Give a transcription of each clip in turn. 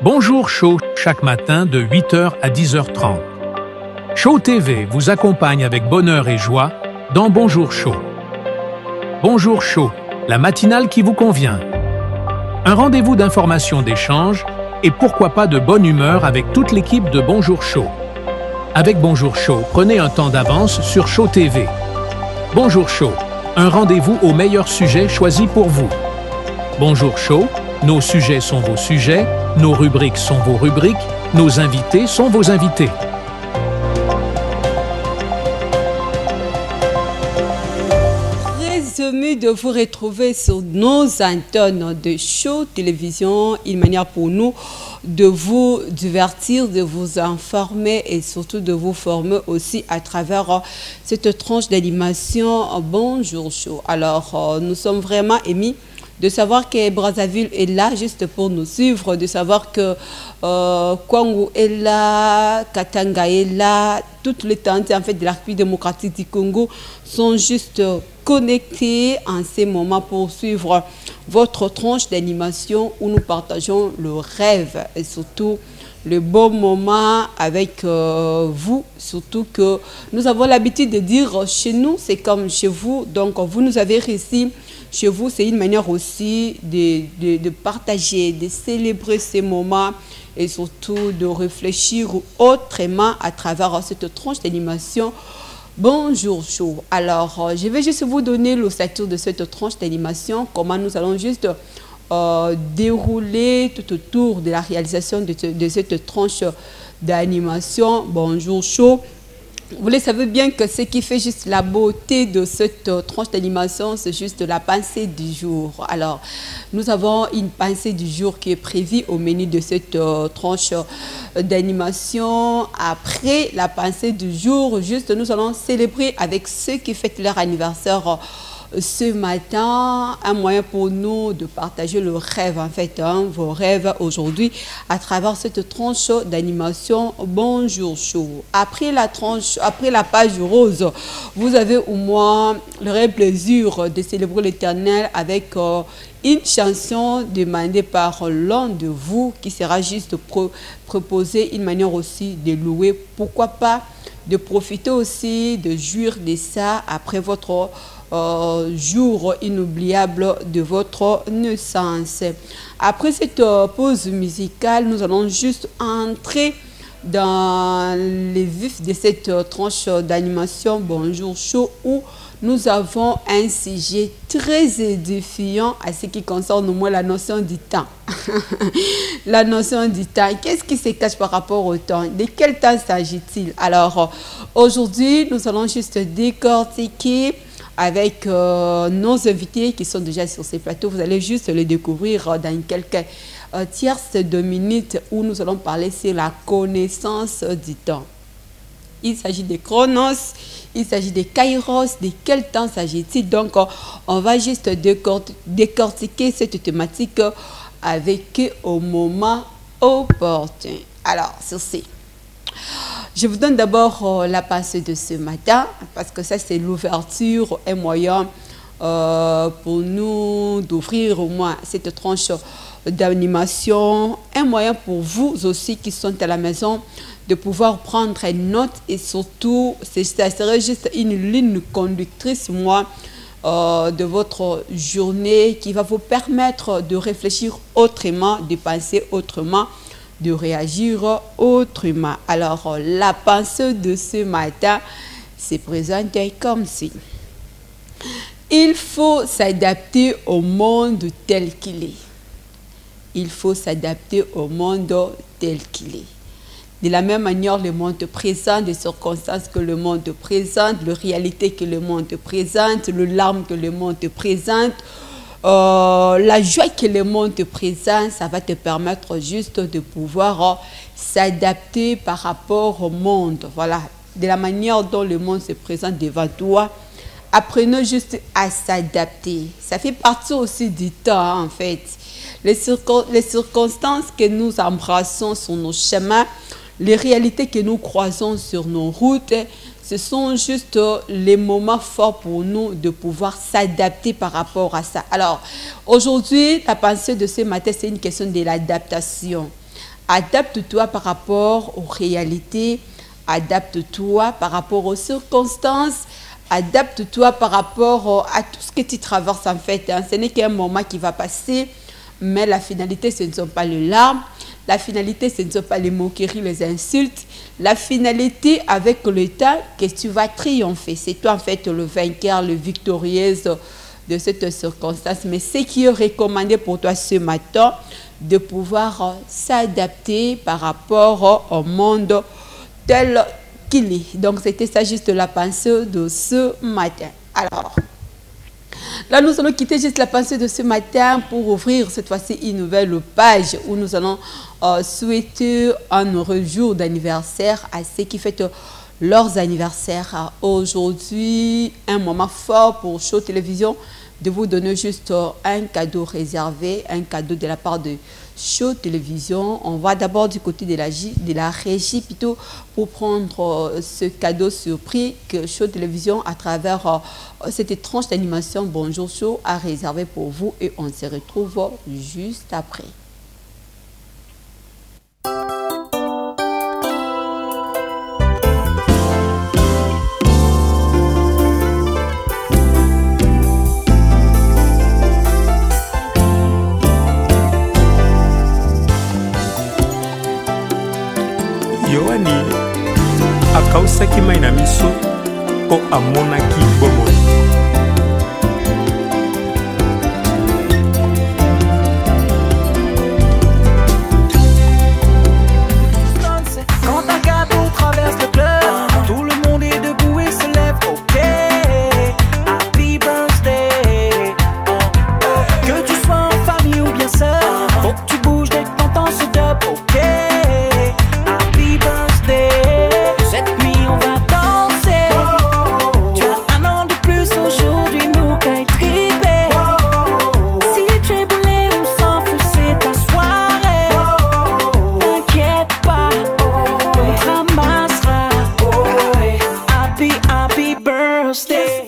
Bonjour Show, chaque matin de 8h à 10h30. Show TV vous accompagne avec bonheur et joie dans Bonjour Show. Bonjour Show, la matinale qui vous convient. Un rendez-vous d'information, d'échange et pourquoi pas de bonne humeur avec toute l'équipe de Bonjour Show. Avec Bonjour Show, prenez un temps d'avance sur Show TV. Bonjour Show, un rendez-vous aux meilleurs sujets choisis pour vous. Bonjour Show, nos sujets sont vos sujets, nos rubriques sont vos rubriques, nos invités sont vos invités. Très heureux de vous retrouver sur nos antennes de Show Télévision, une manière pour nous de vous divertir, de vous informer et surtout de vous former aussi à travers cette tranche d'animation Bonjour Show. Alors, nous sommes vraiment émis de savoir que Brazzaville est là juste pour nous suivre, de savoir que Kwangu est là, Katanga est là, toutes les tentes en fait, de la République démocratique du Congo sont juste connectées en ces moments pour suivre votre tranche d'animation où nous partageons le rêve et surtout le bon moment avec vous, surtout que nous avons l'habitude de dire chez nous, c'est comme chez vous, donc vous nous avez réussi. Chez vous, c'est une manière aussi de partager, de célébrer ces moments et surtout de réfléchir autrement à travers cette tranche d'animation Bonjour Show. Alors, je vais juste vous donner le statut de cette tranche d'animation, comment nous allons juste dérouler tout autour de la réalisation de cette tranche d'animation Bonjour Show. Vous le savez bien que ce qui fait juste la beauté de cette tranche d'animation, c'est juste la pensée du jour. Alors, nous avons une pensée du jour qui est prévue au menu de cette tranche d'animation. Après la pensée du jour, juste nous allons célébrer avec ceux qui fêtent leur anniversaire ce matin, un moyen pour nous de partager le rêve, en fait, vos rêves aujourd'hui à travers cette tranche d'animation Bonjour Show. Après la page rose, vous avez au moins le réel plaisir de célébrer l'Éternel avec une chanson demandée par l'un de vous qui sera juste proposée, une manière aussi de louer, pourquoi pas de profiter aussi, de jouir de ça après votre jour inoubliable de votre naissance. Après cette pause musicale, nous allons juste entrer dans les vifs de cette tranche d'animation Bonjour Show où nous avons un sujet très édifiant à ce qui concerne au moins la notion du temps. La notion du temps, qu'est-ce qui se cache par rapport au temps? De quel temps s'agit-il? Alors, aujourd'hui, nous allons juste décortiquer avec nos invités qui sont déjà sur ces plateaux. Vous allez juste les découvrir dans quelques tierces de minutes où nous allons parler sur la connaissance du temps. Il s'agit de Chronos, il s'agit de Kairos, de quel temps s'agit-il? Donc, on va juste décortiquer cette thématique avec au moment opportun. Alors, sur ce, je vous donne d'abord la pensée de ce matin, parce que ça c'est l'ouverture, un moyen pour nous d'ouvrir au moins cette tranche d'animation, un moyen pour vous aussi qui sont à la maison de pouvoir prendre une note et surtout, ça serait juste une ligne conductrice, moi, de votre journée qui va vous permettre de réfléchir autrement, de penser autrement, de réagir autrement. Alors, la pensée de ce matin se présente comme ci. Il faut s'adapter au monde tel qu'il est. Il faut s'adapter au monde tel qu'il est. De la même manière, le monde présente, les circonstances que le monde présente, la réalité que le monde présente, le larme que le monde présente, la joie que le monde te présente, ça va te permettre juste de pouvoir s'adapter par rapport au monde. Voilà, de la manière dont le monde se présente devant toi, apprenons juste à s'adapter. Ça fait partie aussi du temps, en fait. Les circonstances que nous embrassons sur nos chemins, les réalités que nous croisons sur nos routes, ce sont juste les moments forts pour nous de pouvoir s'adapter par rapport à ça. Alors, aujourd'hui, la pensée de ce matin, c'est une question de l'adaptation. Adapte-toi par rapport aux réalités, adapte-toi par rapport aux circonstances, adapte-toi par rapport à tout ce que tu traverses en fait. Ce n'est qu'un moment qui va passer, mais la finalité, ce ne sont pas les larmes. La finalité, ce ne sont pas les moqueries, les insultes. La finalité, avec le temps, que tu vas triompher. C'est toi, en fait, le vainqueur, le victorieux de cette circonstance. Mais ce qui est recommandé pour toi ce matin, de pouvoir s'adapter par rapport au monde tel qu'il est. Donc, c'était ça juste la pensée de ce matin. Alors, là, nous allons quitter juste la pensée de ce matin pour ouvrir cette fois-ci une nouvelle page où nous allons souhaiter un heureux jour d'anniversaire à ceux qui fêtent leurs anniversaires. Aujourd'hui, un moment fort pour Show Télévision de vous donner juste un cadeau réservé, un cadeau de la part de Show Télévision. On va d'abord du côté de la régie plutôt pour prendre ce cadeau surprise que Show Télévision à travers cette étrange d'animation Bonjour Show a réservé pour vous et on se retrouve juste après. Yohani akausaki mai na miso po amonaki bomoi. Quand un cadeau traverse le club, tout le monde est debout et se lève. Ok, happy birthday. Que tu sois en famille ou bien seul, faut que tu bouges dès que t'entends ce dub. Ok, happy birthday. Cette nuit on va danser. Tu as un an de plus aujourd'hui, nous qu'à triper. Si tu es boulé ou sans fou, c'est ta soirée. T'inquiète pas, on te ramassera. Happy, happy birthday.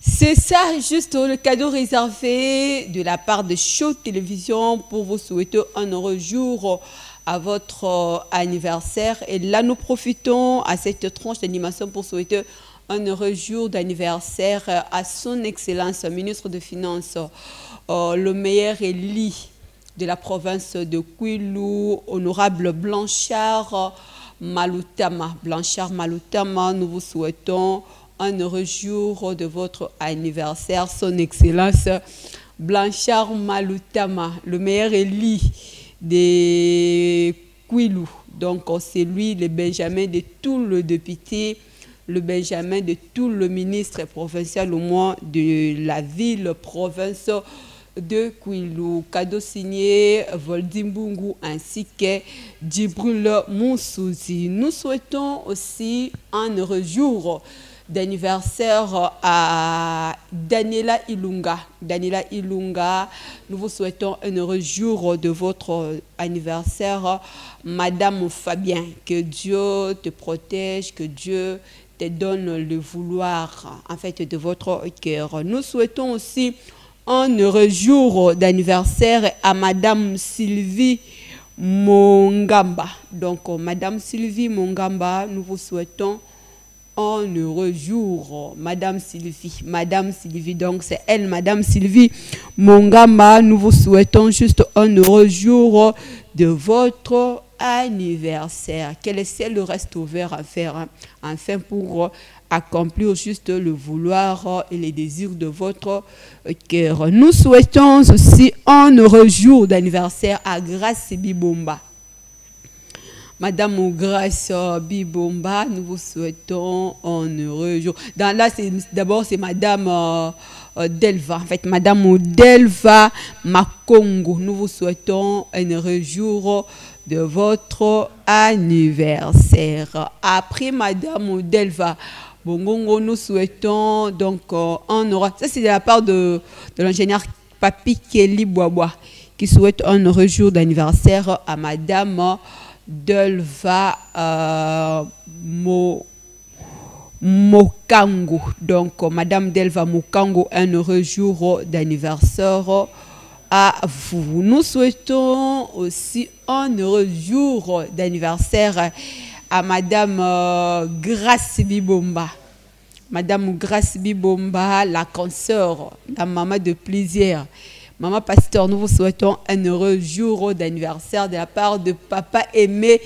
C'est ça, juste le cadeau réservé de la part de Show Télévision pour vous souhaiter un heureux jour à votre anniversaire. Et là, nous profitons à cette tranche d'animation pour souhaiter un heureux jour d'anniversaire à son Excellence, ministre des Finances, le meilleur élu de la province de Kwilu, honorable Blanchard Malutama. Blanchard Malutama, nous vous souhaitons un heureux jour de votre anniversaire, son Excellence Blanchard Malutama, le meilleur élu de Kwilu. Donc, c'est lui, le Benjamin de tout le député, le Benjamin de tout le ministre provincial, au moins de la ville, province de Kwilu. Cadeau signé Voldimbungu ainsi que Djibril Moussouzi. Nous souhaitons aussi un heureux jour d'anniversaire à Daniela Ilunga. Daniela Ilunga, nous vous souhaitons un heureux jour de votre anniversaire. Madame Fabien, que Dieu te protège, que Dieu te donne le vouloir en fait de votre cœur. Nous souhaitons aussi un heureux jour d'anniversaire à Madame Sylvie Mongamba. Donc, Madame Sylvie Mongamba, nous vous souhaitons un heureux jour, Madame Sylvie. Madame Sylvie, donc c'est elle, Madame Sylvie Mongamba. Nous vous souhaitons juste un heureux jour de votre anniversaire. Quel est le reste ouvert à faire, hein? Enfin, pour accomplir juste le vouloir et les désirs de votre cœur. Nous souhaitons aussi un heureux jour d'anniversaire à Grace Bibomba. Madame Grace Bibomba, nous vous souhaitons un heureux jour. D'abord, c'est Madame Delva. En fait, Madame Delva Makongo, nous vous souhaitons un heureux jour de votre anniversaire. Après Madame Delva Bongongo, nous souhaitons donc un heureux. Ça, c'est de la part de l'ingénieur Papi Kelly Boaboa qui souhaite un heureux jour d'anniversaire à Madame Delva Mokango. Donc, Madame Delva Mokango, un heureux jour d'anniversaire à vous. Nous souhaitons aussi un heureux jour d'anniversaire à Madame Grace Bibomba. Madame Grace Bibomba, la consoeur, la maman de plaisir. Maman Pasteur, nous vous souhaitons un heureux jour d'anniversaire de la part de Papa Aimé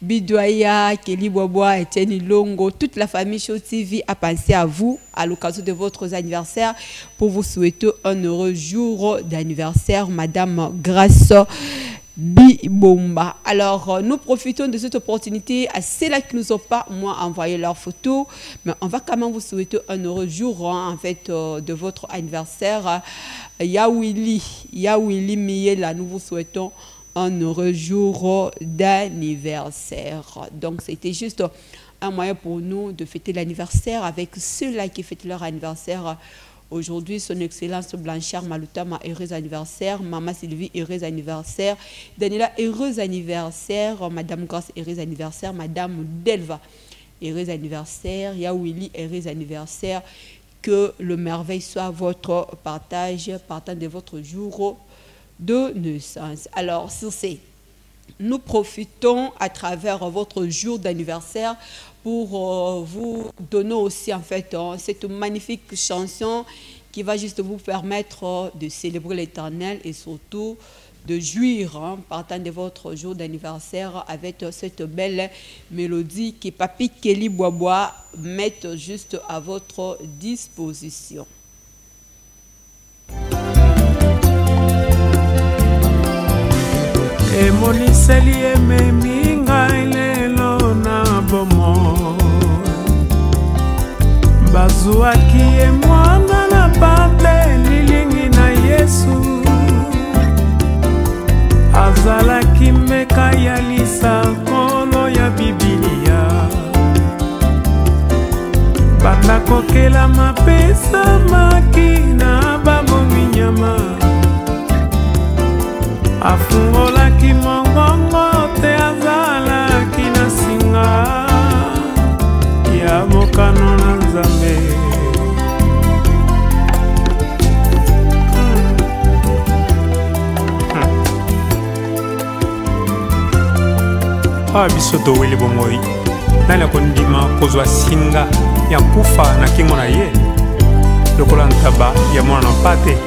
Bidoya, Kelly Boboa, Etienne Longo. Toute la famille Show TV a pensé à vous à l'occasion de votre anniversaire pour vous souhaiter un heureux jour d'anniversaire, Madame Grace Bibomba. Alors, nous profitons de cette opportunité à ceux-là qui nous ont pas envoyé leurs photos, mais on va quand même vous souhaiter un heureux jour en fait de votre anniversaire. Yawili Miela, nous vous souhaitons un heureux jour d'anniversaire. Donc, c'était juste un moyen pour nous de fêter l'anniversaire avec ceux-là qui fêtent leur anniversaire. Aujourd'hui, son Excellence Blanchard Malutama, heureux anniversaire. Maman Sylvie, heureux anniversaire. Daniela, heureux anniversaire. Madame Grace, heureux anniversaire. Madame Delva, heureux anniversaire. Yawili, heureux anniversaire. Que le merveille soit votre partage, partant de votre jour de naissance. Alors, sur ces, nous profitons à travers votre jour d'anniversaire pour vous donner aussi en fait cette magnifique chanson qui va juste vous permettre de célébrer l'Éternel et surtout de jouir partant de votre jour d'anniversaire avec cette belle mélodie que Papi Kelly Boboa met juste à votre disposition. Bazuaki e mwana na pate lilingi na Yesu azalaki meka ya lisakolo ya Bibilia banda kokela mapesa makina babomi nyama afungolaki mongongo te azalaki na singa ya mokano na Nzambe. Biso toweli bomoi nani akondima kozwa singa ya kufa na kingo na ye lokola ntaba ya mwana na pate.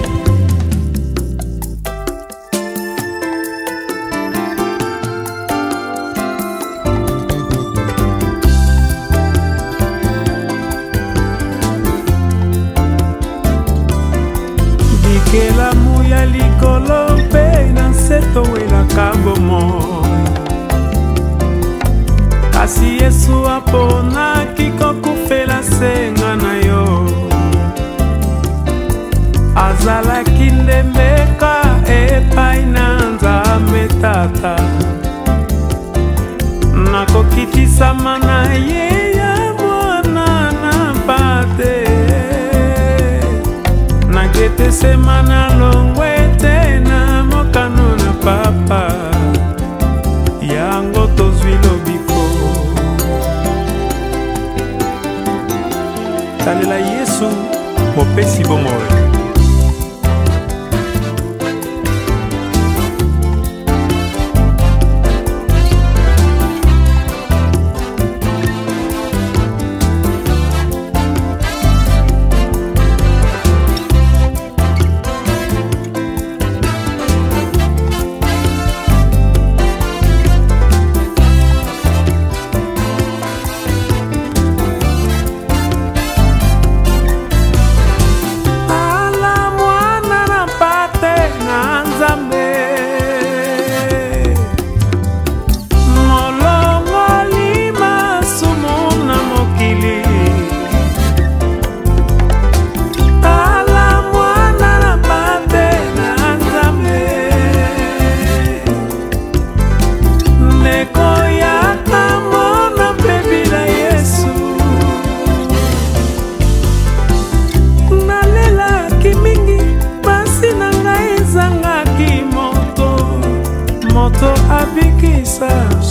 Bikelamu ya likolo mpe na nseto welaka bomoi kasi Yesu aponaki kokufela senga na yo azalaki ndembeka epai na Nzambe Tata nakokitisama na ye ya mwana na pate nagetesema na longwe te na mokano na papa yango tozwi lobiko talela Yesu mopesi bomoi.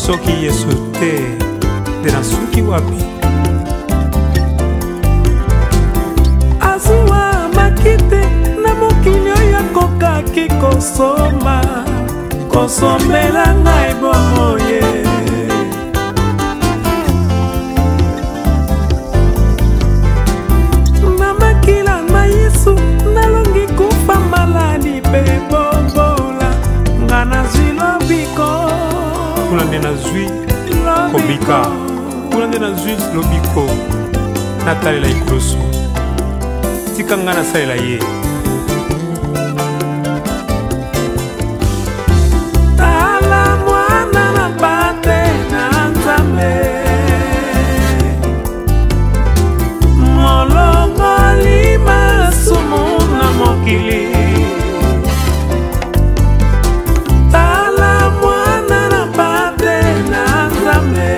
Soki Yesu te dena soki wapi azuwa makite na mokili oyo akokaki kosomba kosombela ngai bomoye na makila na Yesu nalongi kufa maladi pe bobola nga nazwi lobiko kuna nde nazwi kobika kuna nde nazwi lobiko natalela ekoloso tika nga nasalela ye tala mwana na bate na Nzambe molongoli masumu na mokili tala mwana na bate na Nzambe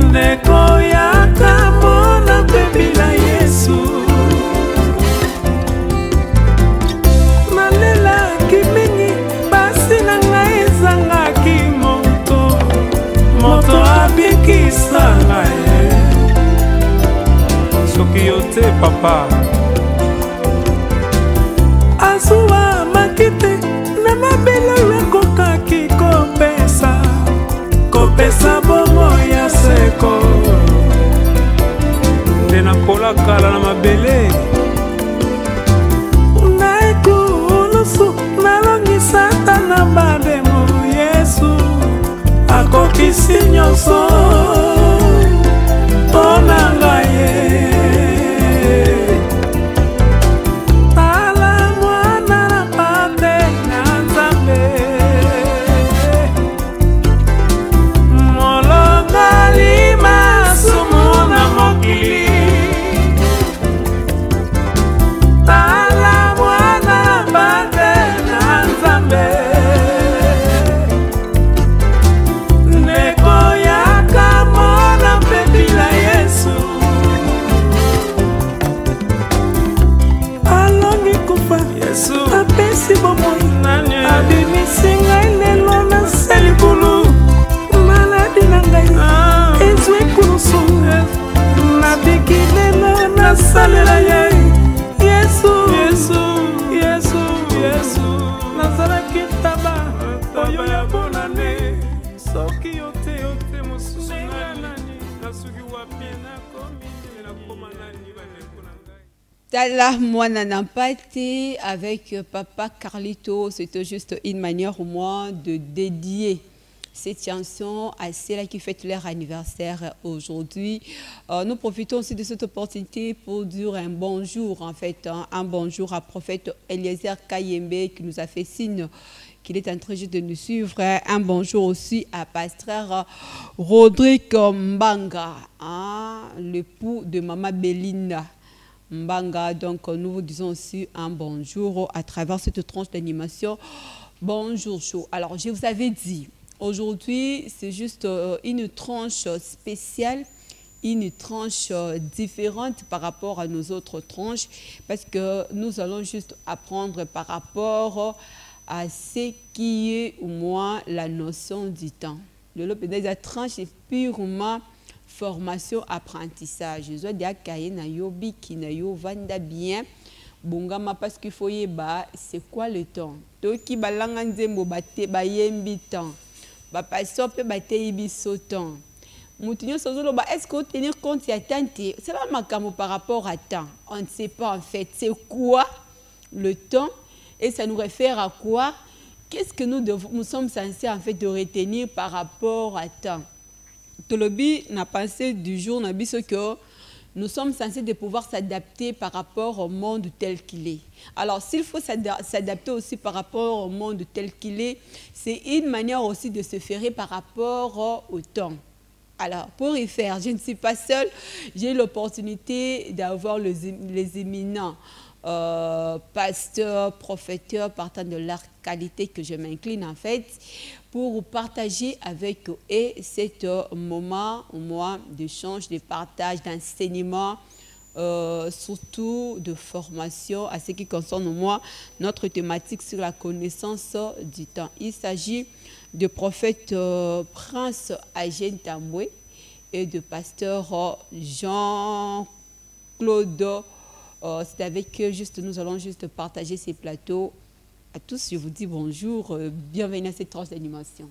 ndeko yaka mona pembila Yesu nalelaki mingi basi na ngai ezangaki moto abikisa ngai soki yo te papa azuwa makite na mabele ekokaki kopesa bongo ya seko nde nakola kala na mabele naekulusu nalongisa ata na bademo Yesu akokisi nyonso mpona ngai ye tala mwana na bate na Nzambe molongali masumu na mokili tala mwana na bate na Nzambe ndeko yaka mona pembila Yesu alongi kufa Yesu apesi bomoi abimisi ngai lelo na selikulu maladi na ngai ezwi kulusu nabiki lelo nasalela ye Yesu nazalaki taba oyo ya bonane soki yo te mosusu nani nasuki wapi nakomi nakoma nani bandeko na ngai Tala Mwana Nampate avec Papa Carlito, c'était juste une manière au moins de dédier cette chanson à celles qui fêtent leur anniversaire aujourd'hui. Nous profitons aussi de cette opportunité pour dire un bonjour, en fait, un bonjour à prophète Eliezer Kayembe qui nous a fait signe qu'il est en train juste de nous suivre. Un bonjour aussi à pasteur Rodrigue Mbanga, l'époux de Maman Belinda Mbanga. Donc nous vous disons aussi un bonjour à travers cette tranche d'animation. Bonjour show. Alors je vous avais dit, aujourd'hui c'est juste une tranche spéciale, une tranche différente par rapport à nos autres tranches, parce que nous allons juste apprendre par rapport à ce qui est au moins la notion du temps. La tranche est purement formation apprentissage. Je dois dire qu'il y a qui vanda bien bongama parce qu'il faut y c'est quoi le temps. Donc qui balanga nzembo bate bayembi temps. Ba passer peut bate ibiso temps. Moutinyo sozolo ba est-ce que tenir compte ya temps c'est la makamo par rapport à temps. On ne sait pas en fait c'est quoi le temps et ça nous réfère à quoi. Qu'est-ce que nous sommes censés en fait de retenir par rapport à temps. Tolobi n'a pensé du jour n'a dit que nous sommes censés de pouvoir s'adapter par rapport au monde tel qu'il est. Alors s'il faut s'adapter aussi par rapport au monde tel qu'il est, c'est une manière aussi de se faire par rapport au temps. Alors pour y faire, je ne suis pas seule, j'ai l'opportunité d'avoir les éminents pasteurs, prophéteurs partant de leur qualité que je m'incline en fait pour partager avec eux et cet moment moi d'échange, de partage, d'enseignement, surtout de formation à ce qui concerne moi notre thématique sur la connaissance du temps. Il s'agit de prophète Prince Agène Tamboué et de pasteur Jean-Claude C'est avec eux, juste, nous allons juste partager ces plateaux. À tous, je vous dis bonjour, bienvenue à cette tranche d'animation.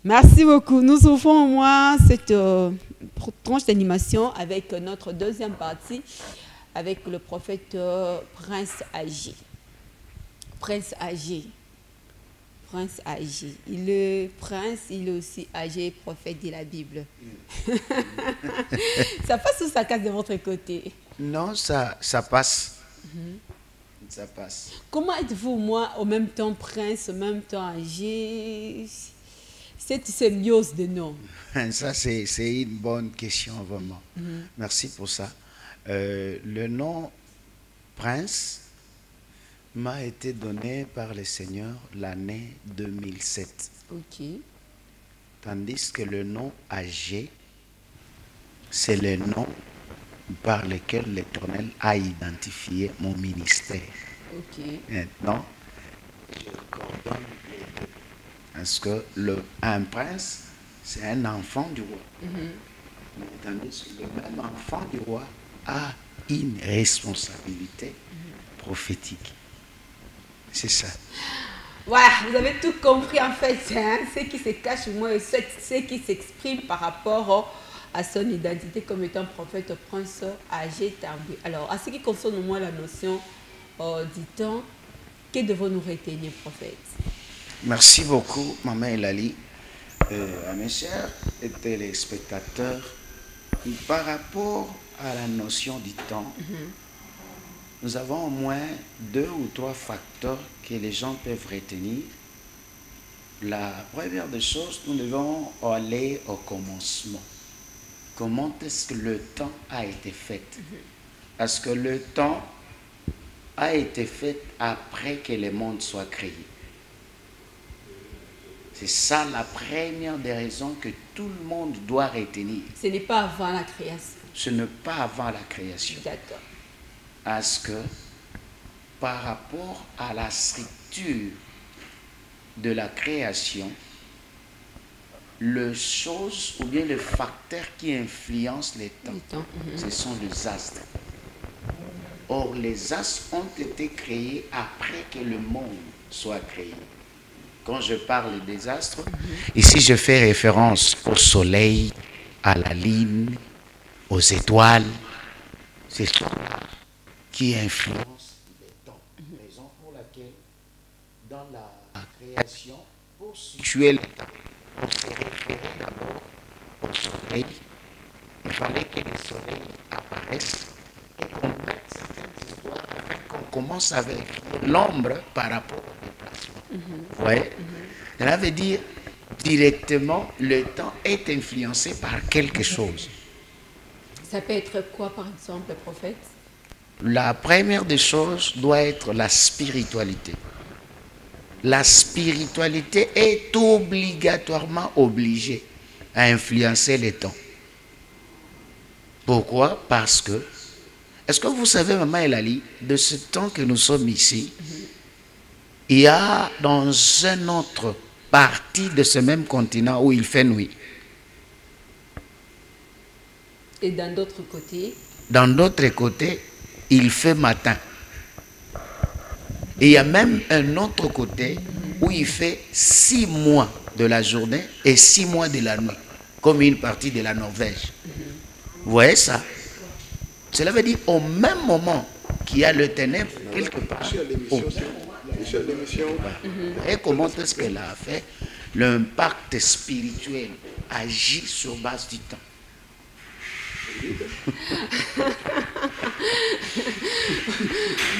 Merci beaucoup. Nous ouvrons au moins cette tranche d'animation avec notre deuxième partie, avec le prophète Prince Agé. Prince Agé. Prince âgé. Il est prince, il est aussi âgé, prophète de la Bible. Ça passe ou ça casse de votre côté? Non, ça passe. Ça passe. Comment êtes-vous, moi, en même temps prince, en même temps âgé? Cette symbiose de noms. Ça, c'est une bonne question, vraiment. Merci pour ça. Le nom prince m'a été donné par le Seigneur l'année 2007. Ok. Tandis que le nom âgé, c'est le nom par lequel l'Éternel a identifié mon ministère. Ok. Maintenant, je coordonne les deux. Parce que un prince, c'est un enfant du roi. Mais tandis que le même enfant du roi a une responsabilité prophétique. C'est ça. Voilà, vous avez tout compris en fait. Hein, ce qui se cache moi, ce qui s'exprime par rapport à son identité comme étant prophète, prince, âgé, tardu. Alors, à ce qui concerne moi la notion du temps, que devons-nous retenir, prophète? Merci beaucoup, Maman Elali. À mes chers téléspectateurs, par rapport à la notion du temps, nous avons au moins 2 ou 3 facteurs que les gens peuvent retenir. La première des choses, nous devons aller au commencement. Comment est-ce que le temps a été fait? Parce que le temps a été fait après que le monde soit créé. C'est ça la première des raisons que tout le monde doit retenir. Ce n'est pas avant la création. Ce n'est pas avant la création. D'accord. Parce que par rapport à la structure de la création, le chose ou bien le facteur qui influence les temps, ce sont les astres. Or, les astres ont été créés après que le monde soit créé. Quand je parle des astres, ici je fais référence au soleil, à la lune, aux étoiles. C'est ça qui influence les temps. Raison pour laquelle, dans la création, pour situer les temps, on s'est référé d'abord au soleil. Il fallait que le soleil apparaisse et qu'on mette certaines histoires afin qu'on commence avec l'ombre par rapport au déplacement. Vous voyez? Cela veut dire directement le temps est influencé par quelque chose. Ça peut être quoi, par exemple, prophète? La première des choses doit être la spiritualité. La spiritualité est obligatoirement obligée à influencer les temps. Pourquoi? Parce que, est-ce que vous savez, Maman Elali, de ce temps que nous sommes ici, il y a dans une autre partie de ce même continent où il fait nuit. Et dans d'autres côtés? Dans d'autres côtés, il fait matin. Et il y a même un autre côté où il fait 6 mois de la journée et 6 mois de la nuit, comme une partie de la Norvège. Vous voyez ça? Cela veut dire au même moment qu'il y a le ténèbre quelque part. Et comment est-ce qu'elle a fait? L'impact spirituel agit sur base du temps.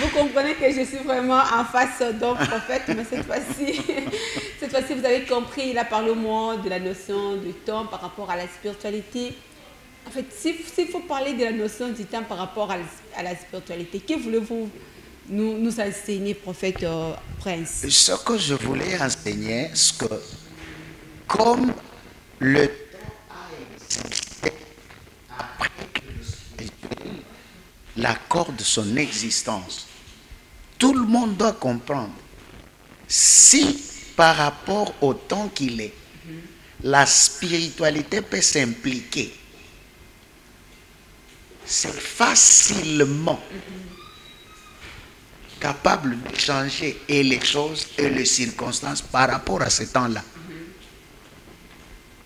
Vous comprenez que je suis vraiment en face d'un prophète, mais cette fois-ci, vous avez compris, il a parlé au moins de la notion du temps par rapport à la spiritualité. En fait, s'il faut parler de la notion du temps par rapport à la spiritualité, que voulez-vous nous enseigner, prophète Prince? Ce que je voulais enseigner, c'est que comme le temps a existé après que le spirituel l'accorde son existence, tout le monde doit comprendre. Si par rapport au temps qu'il est, la spiritualité peut s'impliquer, c'est facilement capable de changer et les choses et les circonstances par rapport à ce temps-là.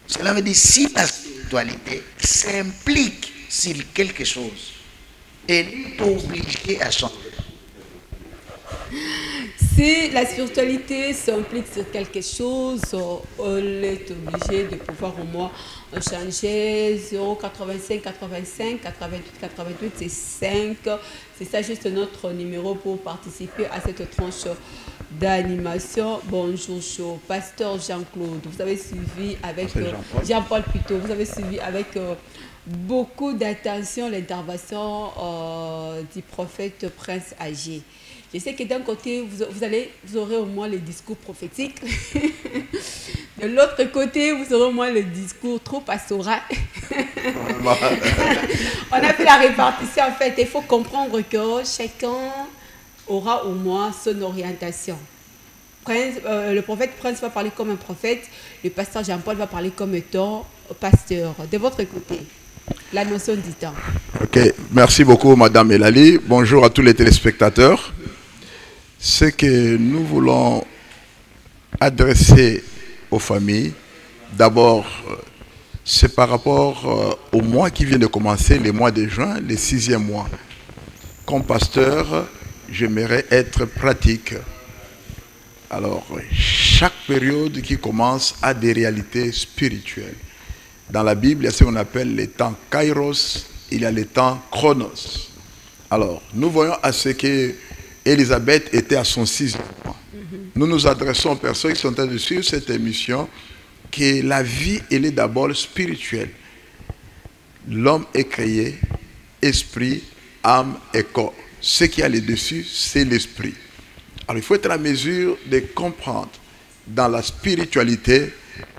Cela veut dire si la spiritualité s'implique sur quelque chose, elle est obligée à changer. Si la spiritualité s'implique sur quelque chose, on est obligé de pouvoir au moins changer 0,85, 85, 88, 88, c'est 5. C'est ça juste notre numéro pour participer à cette tranche d'animation. Bonjour show. Pasteur Jean-Claude, vous avez suivi avec Jean-Paul plutôt, vous avez suivi avec beaucoup d'attention l'intervention du prophète Prince Âgé. Je sais que d'un côté, vous aurez au moins les discours prophétiques. De l'autre côté, vous aurez au moins le discours trop pastoral. On a fait la répartition. En fait, il faut comprendre que chacun aura au moins son orientation. Le prophète Prince va parler comme un prophète. Le pasteur Jean-Paul va parler comme étant pasteur. De votre côté, la notion du temps. Ok, merci beaucoup Madame Elali. Bonjour à tous les téléspectateurs. Ce que nous voulons adresser aux familles, d'abord, c'est par rapport au mois qui vient de commencer, le mois de juin, le 6e mois. Comme pasteur, j'aimerais être pratique. Alors, chaque période qui commence a des réalités spirituelles. Dans la Bible, il y a ce qu'on appelle les temps kairos, il y a les temps chronos. Alors, nous voyons à ce que Élisabeth était à son 6e mois. Nous nous adressons aux personnes qui sont en train de suivre cette émission que la vie, elle est d'abord spirituelle. L'homme est créé, esprit, âme et corps. Ce qui a le dessus, c'est l'esprit. Alors il faut être à mesure de comprendre. Dans la spiritualité,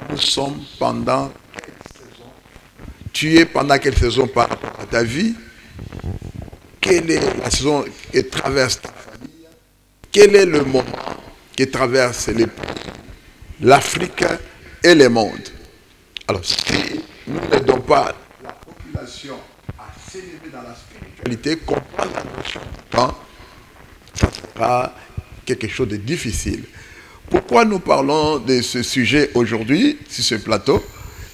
nous sommes pendant quelle saison? Tu es pendant quelle saison par rapport à ta vie? Quelle est la saison qui traverse ta famille? Quel est le moment qui traverse l'Afrique et le monde? Alors, si nous n'aidons pas la population à s'élever dans la spiritualité, comprendre la notion du temps, ça sera quelque chose de difficile. Pourquoi nous parlons de ce sujet aujourd'hui, sur ce plateau?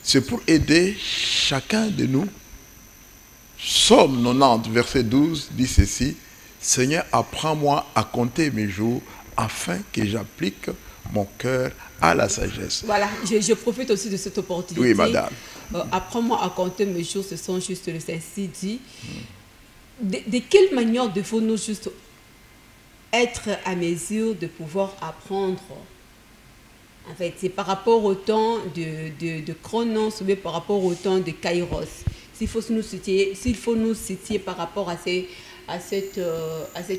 C'est pour aider chacun de nous. Somme 90, verset 12, dit ceci: Seigneur, apprends-moi à compter mes jours afin que j'applique mon cœur à la sagesse. Voilà, je profite aussi de cette opportunité. Oui, madame. Apprends-moi à compter mes jours, ce sont juste le Saint-Ci dit. De quelle manière devons-nous juste être à mesure de pouvoir apprendre? En fait, c'est par rapport au temps de Chronos ou bien par rapport au temps de Kairos. S'il faut nous citer par rapport à cette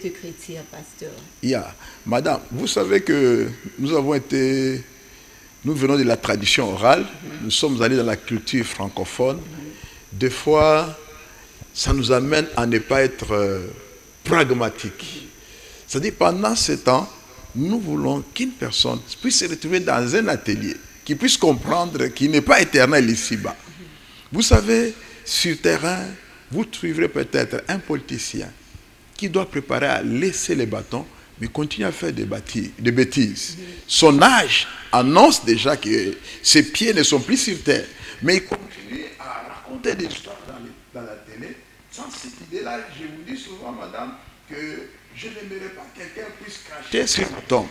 écriture, pasteur. Madame, vous savez que nous venons de la tradition orale, nous sommes allés dans la culture francophone. Des fois, ça nous amène à ne pas être pragmatique. C'est-à-dire, pendant ce temps, nous voulons qu'une personne puisse se retrouver dans un atelier, qui puisse comprendre qu'il n'est pas éternel ici-bas. Vous savez, sur terrain, vous trouverez peut-être un politicien qui doit préparer à laisser les bâtons, mais continue à faire des bêtises. Son âge annonce déjà que ses pieds ne sont plus sur terre, mais il continue à raconter des histoires dans la télé. Sans cette idée-là, je vous dis souvent, madame, que je n'aimerais pas que quelqu'un puisse cracher sur le tombe.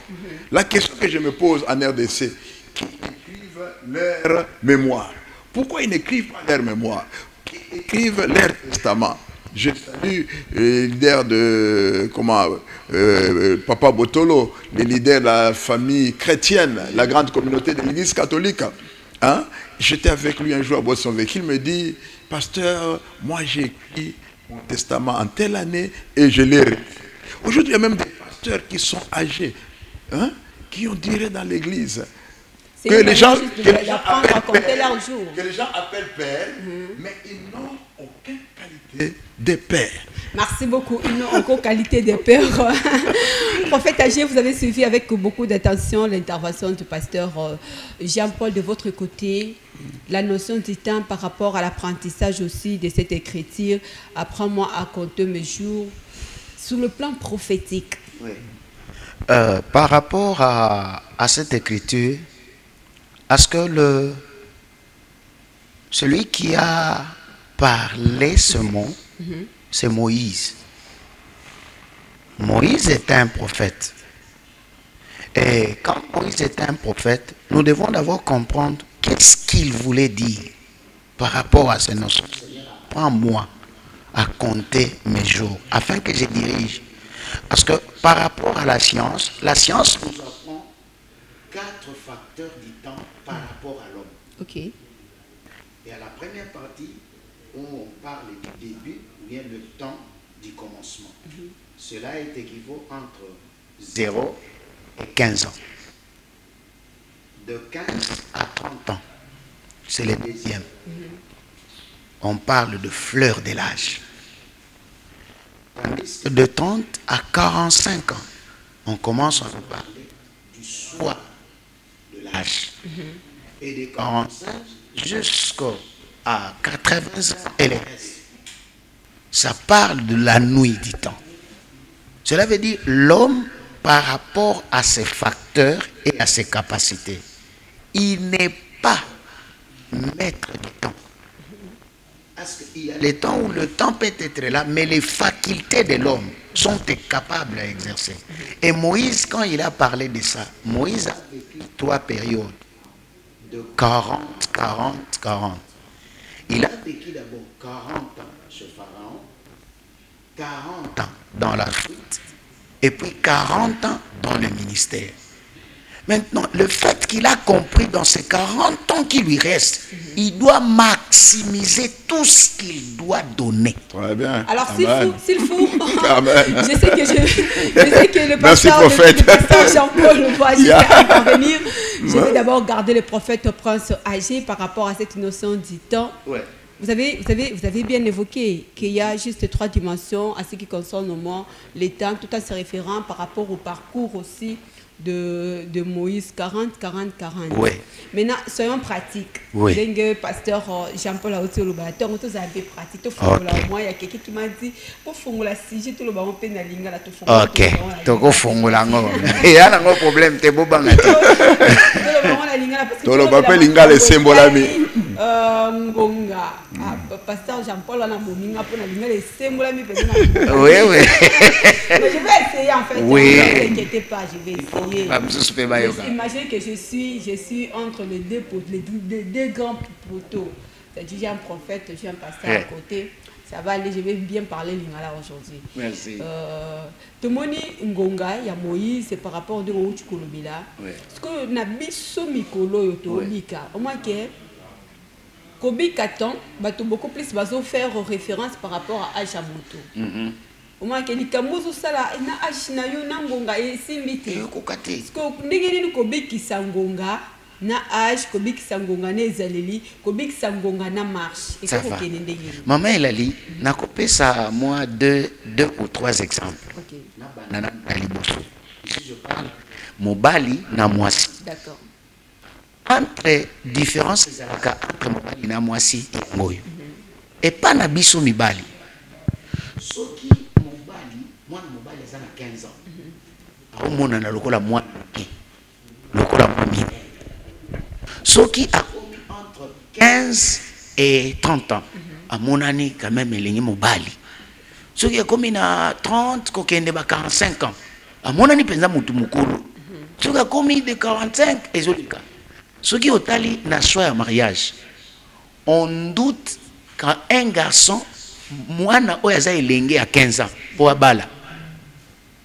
La question que je me pose en RDC, qui écrivent leur mémoire? Pourquoi ils n'écrivent pas leur mémoire? Qui écrivent leur testament? Je salue les leaders de Papa Botolo, les leaders de la famille chrétienne, la grande communauté de l'église catholique. Hein? J'étais avec lui un jour à Boissonville. Il me dit, pasteur, moi j'ai écrit mon testament en telle année et je l'ai réécrit. Aujourd'hui, il y a même des pasteurs qui sont âgés, hein, qui ont dirait dans l'église. Que les gens appellent père, mais ils n'ont aucune qualité de père. Merci beaucoup. Une encore qualité de père. Prophète Agé, vous avez suivi avec beaucoup d'attention l'intervention du pasteur Jean-Paul de votre côté. La notion du temps par rapport à l'apprentissage aussi de cette écriture. Apprends-moi à compter mes jours. Sur le plan prophétique. Oui. Par rapport à cette écriture, est-ce que celui qui a parlé ce mot, c'est Moïse. Moïse était un prophète. Et quand Moïse était un prophète, nous devons d'abord comprendre qu'est-ce qu'il voulait dire par rapport à ces notions. Apprends-moi à compter mes jours afin que je dirige. Parce que par rapport à la science nous apprend 4 facteurs du temps par rapport à l'homme. Ok. Et à la première partie, où on parle du début, vient le temps du commencement. Cela est équivaut entre 0 et 15 ans. De 15 à 30 ans, c'est le deuxième. On parle de fleur de l'âge. De 30 à 45 ans, on commence à parler du soir de l'âge. Et de 45 jusqu'à 80 ans, et les restes. Ça parle de la nuit du temps. Cela veut dire l'homme, par rapport à ses facteurs et à ses capacités, il n'est pas maître du temps. Parce qu'il y a les temps où le temps peut être là, mais les facultés de l'homme sont capables à exercer. Et Moïse, quand il a parlé de ça, Moïse a vécu 3 périodes de 40, 40, 40. Il a vécu d'abord 40 ans chez Pharaon, 40 ans dans la fuite, et puis 40 ans dans le ministère. Maintenant, le fait qu'il a compris dans ces 40 ans qui lui restent, il doit maximiser tout ce qu'il doit donner. Très bien. Alors, s'il faut, Amen. je sais que le pasteur Jean-Paul va intervenir. Je vais d'abord garder le prophète Prince Agé par rapport à cette notion du temps. Ouais. Vous avez bien évoqué qu'il y a juste 3 dimensions à ce qui concerne au moins les temps, tout en se référant par rapport au parcours aussi de Moïse, 40, 40, 40. Oui. Maintenant, soyons pratiques. Oui. Le pasteur Jean-Paul a aussi le bâton, on a des pratiques. Moi, il y a quelqu'un qui m'a dit, pour faire la sujet, tout le monde peut aller à la ok. Tu peux faire la il y a un problème, tu es beau. Tout le monde peut aller le symbole. Ngonga. Pasteur Jean-Paul, on a moninga pour le symbole. Oui, oui. Mais je vais essayer en fait. Oui. Ne vous inquiétez pas, je vais essayer. Imaginez que je suis entre les deux grands poteaux. C'est-à-dire j'ai un prophète, j'ai un pasteur à côté. Ça va aller, je vais bien parler lingala aujourd'hui. Merci. Tomoni Ngonga, il y a Moïse, c'est par rapport à Ouchi Kolobila. Parce que Nabiso Mikolo Yotobika, au moins que Kobika Tan, beaucoup plus faire référence par rapport à Ajamoto. Au moins que Likamozo Sala, na Ashinayo Nangonga et Simbiti. Parce que Nigini Kobiki Sangonga. Na âge, Kobik Sangonga na ezaleli, Kobik Sangonga na marche. Ça va. Maman Elali, n'a coupé ça moi 2 ou 3 exemples. Ok. Ici je parle Mobali na Mwasi. D'accord. Entre différences entre Mobali na Mwasi et Moyo. Et pas na biso Mibali. Soki Mobali, moi Mobali a 15 ans. Au monde na lokola moi lokola mimi. Ce qui a commis entre 15 et 30 ans, à mon année, quand même, il est mobali. Ce qui a commis à 30, il a 45 ans, à mon année, il y a ce qui a commis de 45, et ce qui a tali n'a choix à mariage. On doute quand un garçon, moi, il a 15 ans, pour Abala.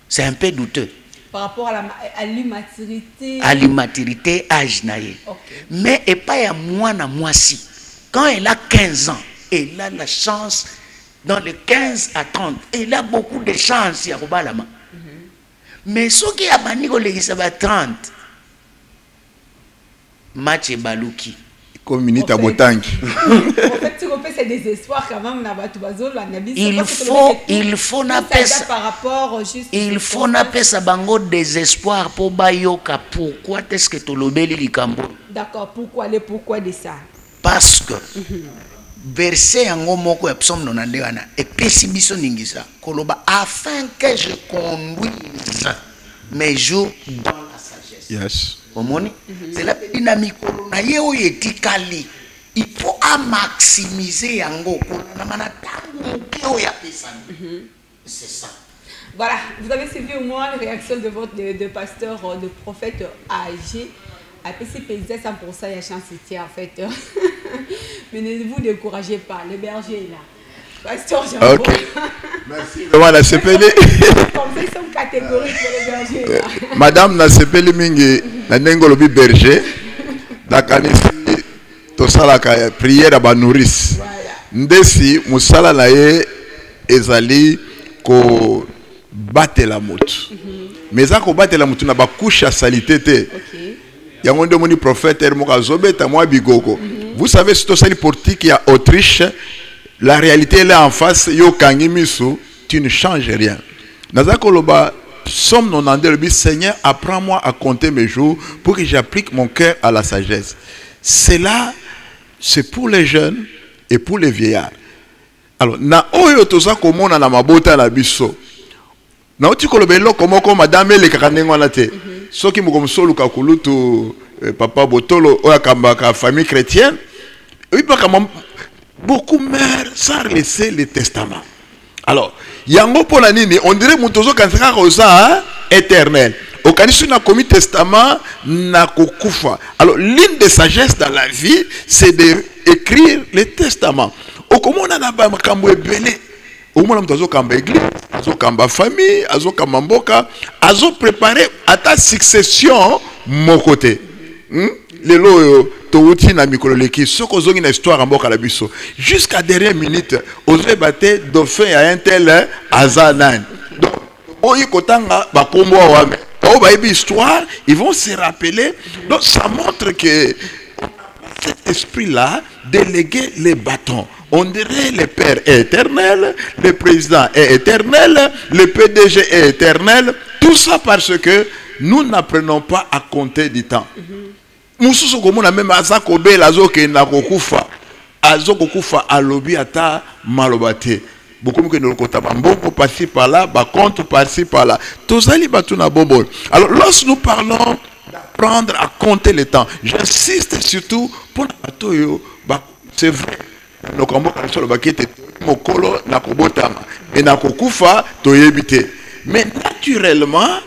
C'est un peu douteux. Par rapport à l'immaturité. À l'immaturité, âge naïe. Okay. Mais et pas à moi na moi si. Quand elle a 15 ans, elle a la chance dans les 15 à 30. Elle a beaucoup de chance à Robalama. Mais ce qui a banni les 30, match et balouki. Communité à Botangi. En fait, tu fait des espoirs quand même il faut napesa ça bango désespoir pour bayoka pourquoi est-ce que tolobeli likambo. D'accord, pourquoi de ça? Parce que verset yango moko ya psaume 92 wana epesi biso ningisa koloba afin que je conduise mes jours dans la sagesse. Yes. Omoni? C'est la dynamique na ye oyo etikali. Il faut maximiser yango na manata ya pesani. C'est ça. Voilà, vous avez suivi au moins la réaction de votre de pasteur, de prophète âgé. À PCP 100% il y a chance ici en fait. Mais ne vous découragez pas, le berger est là. Pasteur Jean. Ok. Merci. Comment la CPL? Comme ça, ils sont catégoriques les bergers là. Madame na CPL mingi na nengolobi berger. Dakanisi to sala ka prière ba nourrice. Ndesi musala na ye ezali ko batela mutu. Mais ça ko batela mutu na ba couche salité te. Moni prophète vous savez, c'est aussi politique il y a Autriche, la réalité elle est en face, yo kangimisu, tu ne changes rien. Nazakoloba, somme non le Seigneur, apprends-moi à compter mes jours pour que j'applique mon cœur à la sagesse. Cela, c'est pour les jeunes et pour les vieillards. Alors, na oyo toza komona na mabota na biso. Na oti kolobelo komoko madame le kakanengo na te. Soki mukomsolu kakulutu papa botolo oya kambaka famille chrétienne. Oui, beaucoup meurent sans laisser le testament. Alors, yango pona nini on dirait mutozo kansaka koza éternel. Okanisu na commis testament na kokufa. Alors, l'une des sagesses dans la vie, c'est d'écrire le testament. Okomona na ba makambo ebele. Okomona mutazo kamba église, azo kamba famille, azo kamba mboka, azo préparer à ta succession mon côté. Lelo touti na mikolo leki soko zongi na histoire en mboka la biso. Jusqu'à dernière minute, ozo battre dauphin à un tel azanan. Donc, oyi kotanga ba kombo wa me. Oh, bah, histoire, ils vont se rappeler. Donc, ça montre que cet esprit-là déléguer les bâtons. On dirait le Père est éternel, le président est éternel, le PDG est éternel. Tout ça parce que nous n'apprenons pas à compter du temps. Mususu komona même azakobe lazoke na kokufa. Azokokufa alobi ata malobate. Beaucoup de gens par-ci par-là, compte par-ci par-là. Alors, lorsque nous parlons d'apprendre à compter le temps, j'insiste surtout pour c'est vrai. Mais naturellement,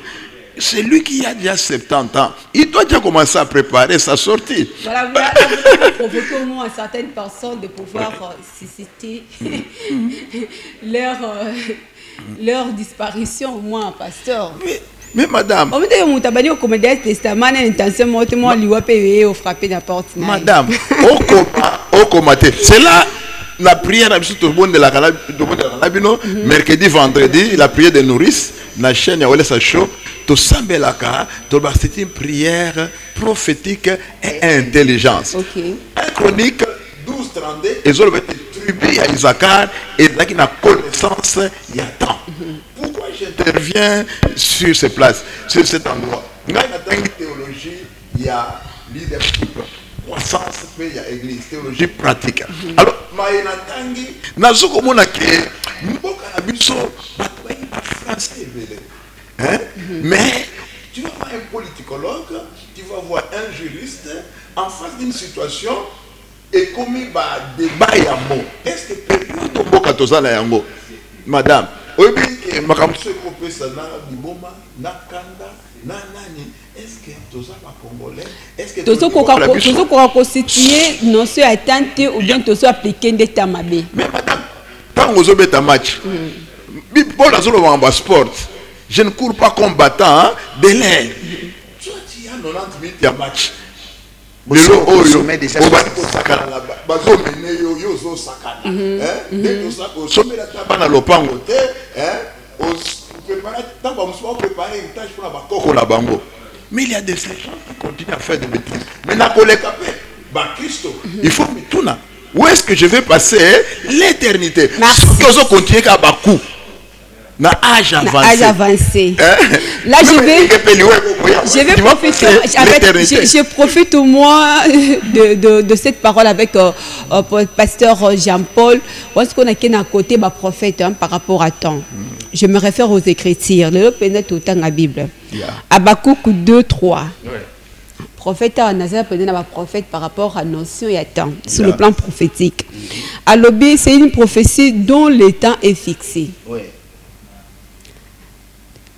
c'est lui qui a déjà 70 ans. Il doit déjà commencer à préparer sa sortie. Voilà, vous avez provoqué au moins à certaines personnes de pouvoir susciter leur disparition, au moins, pasteur. Mais madame. Madame, c'est là la prière de la mercredi, vendredi, la prière des nourrices, la chaîne Yawele Show. C'est une prière prophétique et intelligence. Chronique 12-32, ils ont été tribus à Isaacar et ils ont connaissance il y a temps. Pourquoi j'interviens sur ces places, sur cet endroit? Dans la théologie, il y a leadership, croissance, il y a église, théologie pratique. Alors, mais tu vas voir un politicologue, tu vas voir un juriste en face d'une situation et comme il va débat yango. Est-ce que période au boka tozala yango? Madame, oyebi ke makamso ko pesa na liboma na kanda na nani? Est-ce que tozala congolais? Est-ce que tozo ko constituer non se attente ou bien tozo appliquer des tamabe? Mais madame, quand vous avez un match, pour la zone de sport, je ne cours pas combattant de l'air. Tu as 90 minutes de match. Mais il y a des gens qui continuent à faire des bêtises. Mais il faut tout. Où est-ce que je vais passer l'éternité? Merci. Ce que je continue à Bakou. Na âge avancé. Là, je profiter. Je profite au moins de cette parole avec pasteur Jean-Paul. Parce qu'on a qu'un côté prophète par rapport à temps. Je me réfère aux Écritures. Le pénètre autant la Bible. Habakkuk 2:3. Prophète prophète par rapport à notion et à temps sur le plan prophétique. À l'obé, c'est une prophétie dont le temps est fixé.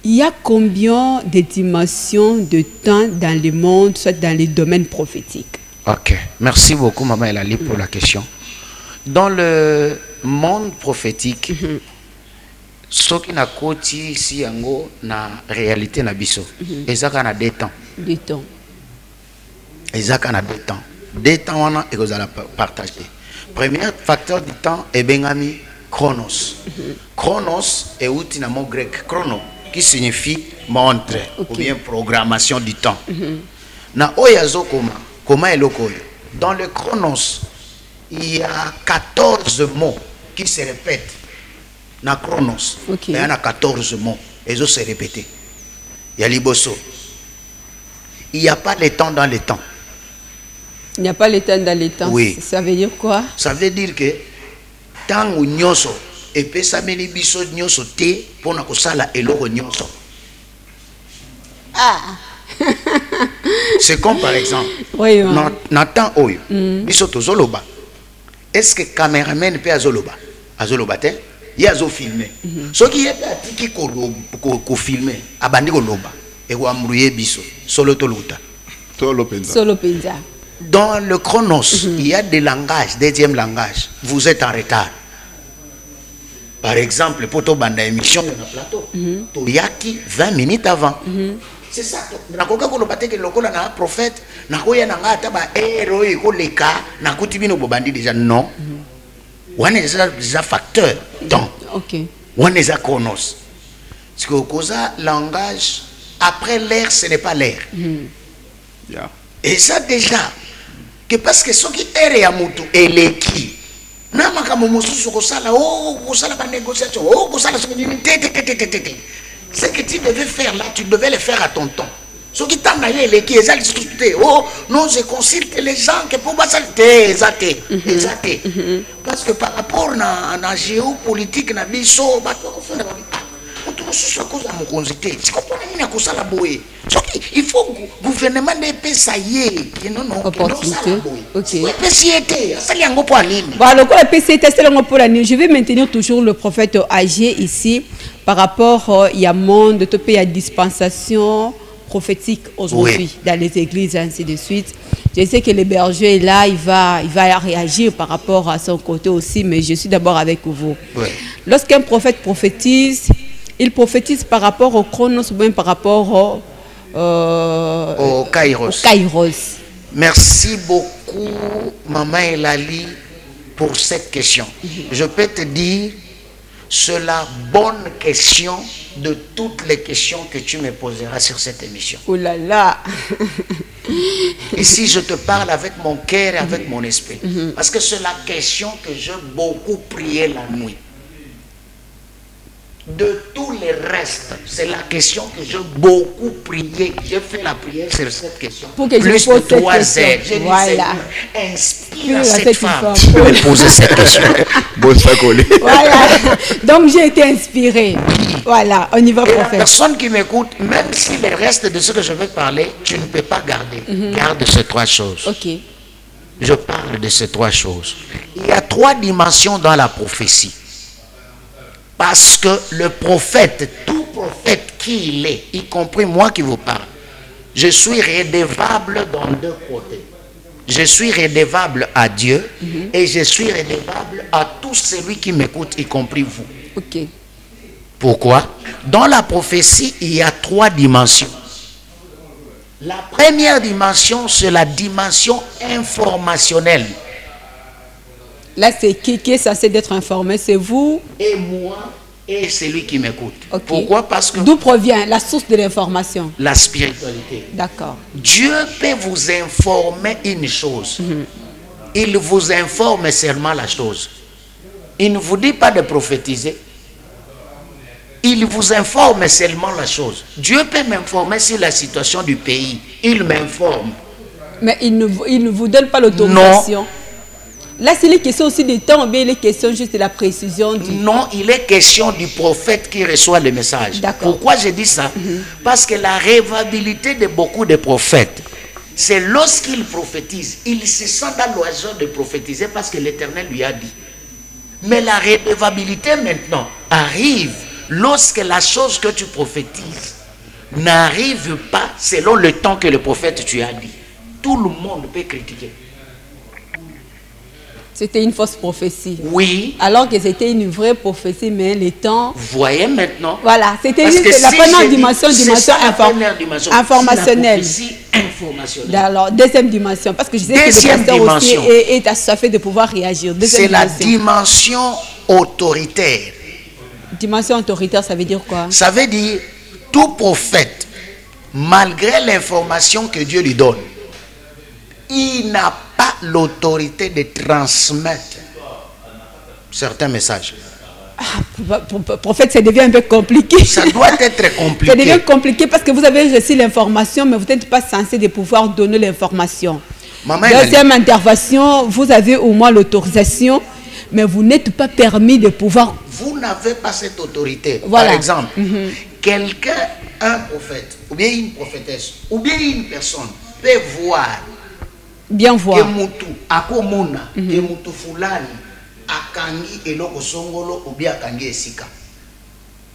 Il y a combien de dimensions de temps dans le monde, soit dans les domaines prophétiques? Ok, merci beaucoup Maman Elali pour la question. Dans le monde prophétique, ce qui n'a côté si yango na réalité na biso, ezaka na deux temps. Deux temps. Ezaka na deux temps. Deux temps wana et vous allez partager. Premier facteur du temps est bengami chronos. Chronos est outil na mot grec chrono, qui signifie montre ou bien programmation du temps. Na oyazo comment est lokoyo? Dans le chronos, il y a 14 mots qui se répètent. Na chronos, il y en a 14 mots et ils se répéter. Il y a liboso. Il n'y a pas le temps dans le temps. Il n'y a pas le temps dans le temps. Oui. Ça veut dire quoi? Ça veut dire que tant ou nyoso et puis ça mène biso nyoso te pour na kosala eloko nyoso. Ah. C'est comme par exemple. Oui. Nathan oyo. Biso tozoloba. Est-ce que caméraman peut azoloba? Azoloba te? Il a filmé. Ce qui est petit qui filmé, abandi koloba et ou amrouiller biso solo toluta. Solo penza. Dans le chronos, il y a des langages, deuxième langage. Vous êtes en retard. Par exemple, pour ton bande émission dans le plateau, Toyaki 20 minutes avant. C'est ça. Nakoka kolobate que lokola na prophète, nakoya nanga taba héros et koleka, nakuti bino bobandi déjà non. On est déjà facteur. Donc, on est à chronos. Parce que cause langage après l'air, ce n'est pas l'air. Et ça déjà, que parce que ce qui est réamutu et l'équipe. Ce que tu devais faire là, tu devais le faire à ton temps. Ce qui t'a naïe les qui est oh non, je consulte les gens que pour ça exacté. Parce que par rapport à la géopolitique na biso il faut gouvernement de ça y est non opportunité. Je vais maintenir toujours le prophète âgé ici par rapport il y a monde de pays à dispensation prophétique aujourd'hui dans les églises ainsi de suite. Je sais que le berger est là, il va réagir par rapport à son côté aussi, mais je suis d'abord avec vous. Lorsqu'un prophète prophétise, il prophétise par rapport au chronos ou bien par rapport au kairos. Merci beaucoup, Maman Elali, pour cette question. Je peux te dire, c'est la bonne question de toutes les questions que tu me poseras sur cette émission. Oh là là. Ici, je te parle avec mon cœur et avec mon esprit. Parce que c'est la question que j'ai beaucoup prié la nuit. De tous les restes, c'est la question que j'ai beaucoup prié. J'ai fait la prière sur cette question. Pour que plus je de pose 3 heures. cette question. J'ai Voilà. dit, inspire à cette femme pour me poser cette question. Voilà. Donc j'ai été inspiré. Voilà, on y va, Et la prophète. personne qui m'écoute, même si le reste de ce que je vais parler, tu ne peux pas garder. Garde ces 3 choses. Ok. Je parle de ces 3 choses. Il y a 3 dimensions dans la prophétie. Parce que le prophète, tout prophète qui il est, y compris moi qui vous parle, je suis redevable dans 2 côtés. Je suis redevable à Dieu et je suis redevable à tout celui qui m'écoute, y compris vous. Ok. Pourquoi? Dans la prophétie, il y a 3 dimensions. La première dimension, c'est la dimension informationnelle. Là, c'est qui est censé d'être informé? C'est vous? Et moi, et celui qui m'écoute. Okay. Pourquoi? Parce que d'où provient la source de l'information? La spiritualité. D'accord. Dieu peut vous informer une chose. il vous informe seulement la chose. Il ne vous dit pas de prophétiser. Il vous informe seulement la chose. Dieu peut m'informer sur la situation du pays. Il m'informe. Mais il ne vous donne pas l'autorisation. Là, c'est les questions aussi du temps, ou bien il est question juste de la précision du... Non, il est question du prophète qui reçoit le message. Pourquoi je dis ça? Parce que la révabilité de beaucoup de prophètes, c'est lorsqu'il prophétise, il se sent dans l'oiseau de prophétiser parce que l'Éternel lui a dit. Mais la révabilité maintenant arrive lorsque la chose que tu prophétises n'arrive pas selon le temps que le prophète tu as dit. Tout le monde peut critiquer. C'était une fausse prophétie. Oui. Alors que c'était une vraie prophétie, mais les temps... Vous voyez maintenant. Voilà, c'était juste la première dimension, informationnelle. Alors, deuxième dimension, parce que je sais que le pasteur aussi est assoiffé de pouvoir réagir. C'est la dimension autoritaire. Dimension autoritaire, ça veut dire quoi? Ça veut dire, tout prophète, malgré l'information que Dieu lui donne, il n'a pas l'autorité de transmettre certains messages. Prophète, ça devient un peu compliqué. Ça doit être compliqué. Ça devient compliqué parce que vous avez reçu l'information, mais vous n'êtes pas censé de pouvoir donner l'information. Deuxième intervention, vous avez au moins l'autorisation, mais vous n'êtes pas permis de pouvoir... Vous n'avez pas cette autorité. Voilà. Par exemple, quelqu'un, un prophète, ou bien une prophétesse, ou bien une personne peut voir... Bien voir. Que mutu akomona, que mutu fulani akangi eloko songolo ou bien akangi esika.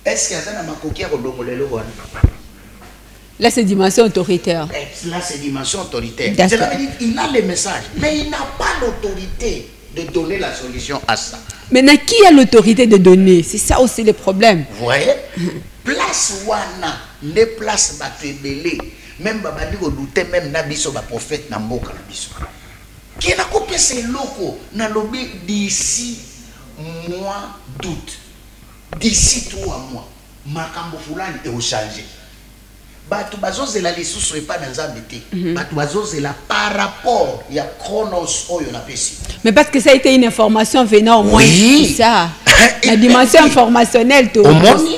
Est-ce qu'il y a un makoki à kodongolelo wana? Là, c'est dimension autoritaire. Là, c'est dimension autoritaire. C'est-à-dire il a le message, mais il n'a pas l'autorité de donner la solution à ça. Maintenant, qui a l'autorité de donner? C'est ça aussi le problème. Vous voyez? Place wana, ne place batebele. Même babadi ko douter même na biso ba prophète na mboka na biso. Qui na copié ces locaux na lobby d'ici mois d'août. D'ici 3 mois, makambo fulani et au changer. Batu bazozela lisusu pas dans nzambe te. Batu bazozela par rapport ya chronos oyo na pesi. Mais parce que ça a été une information venant au moins. Oui. Ça. La dimension informationnelle tout. Au monde.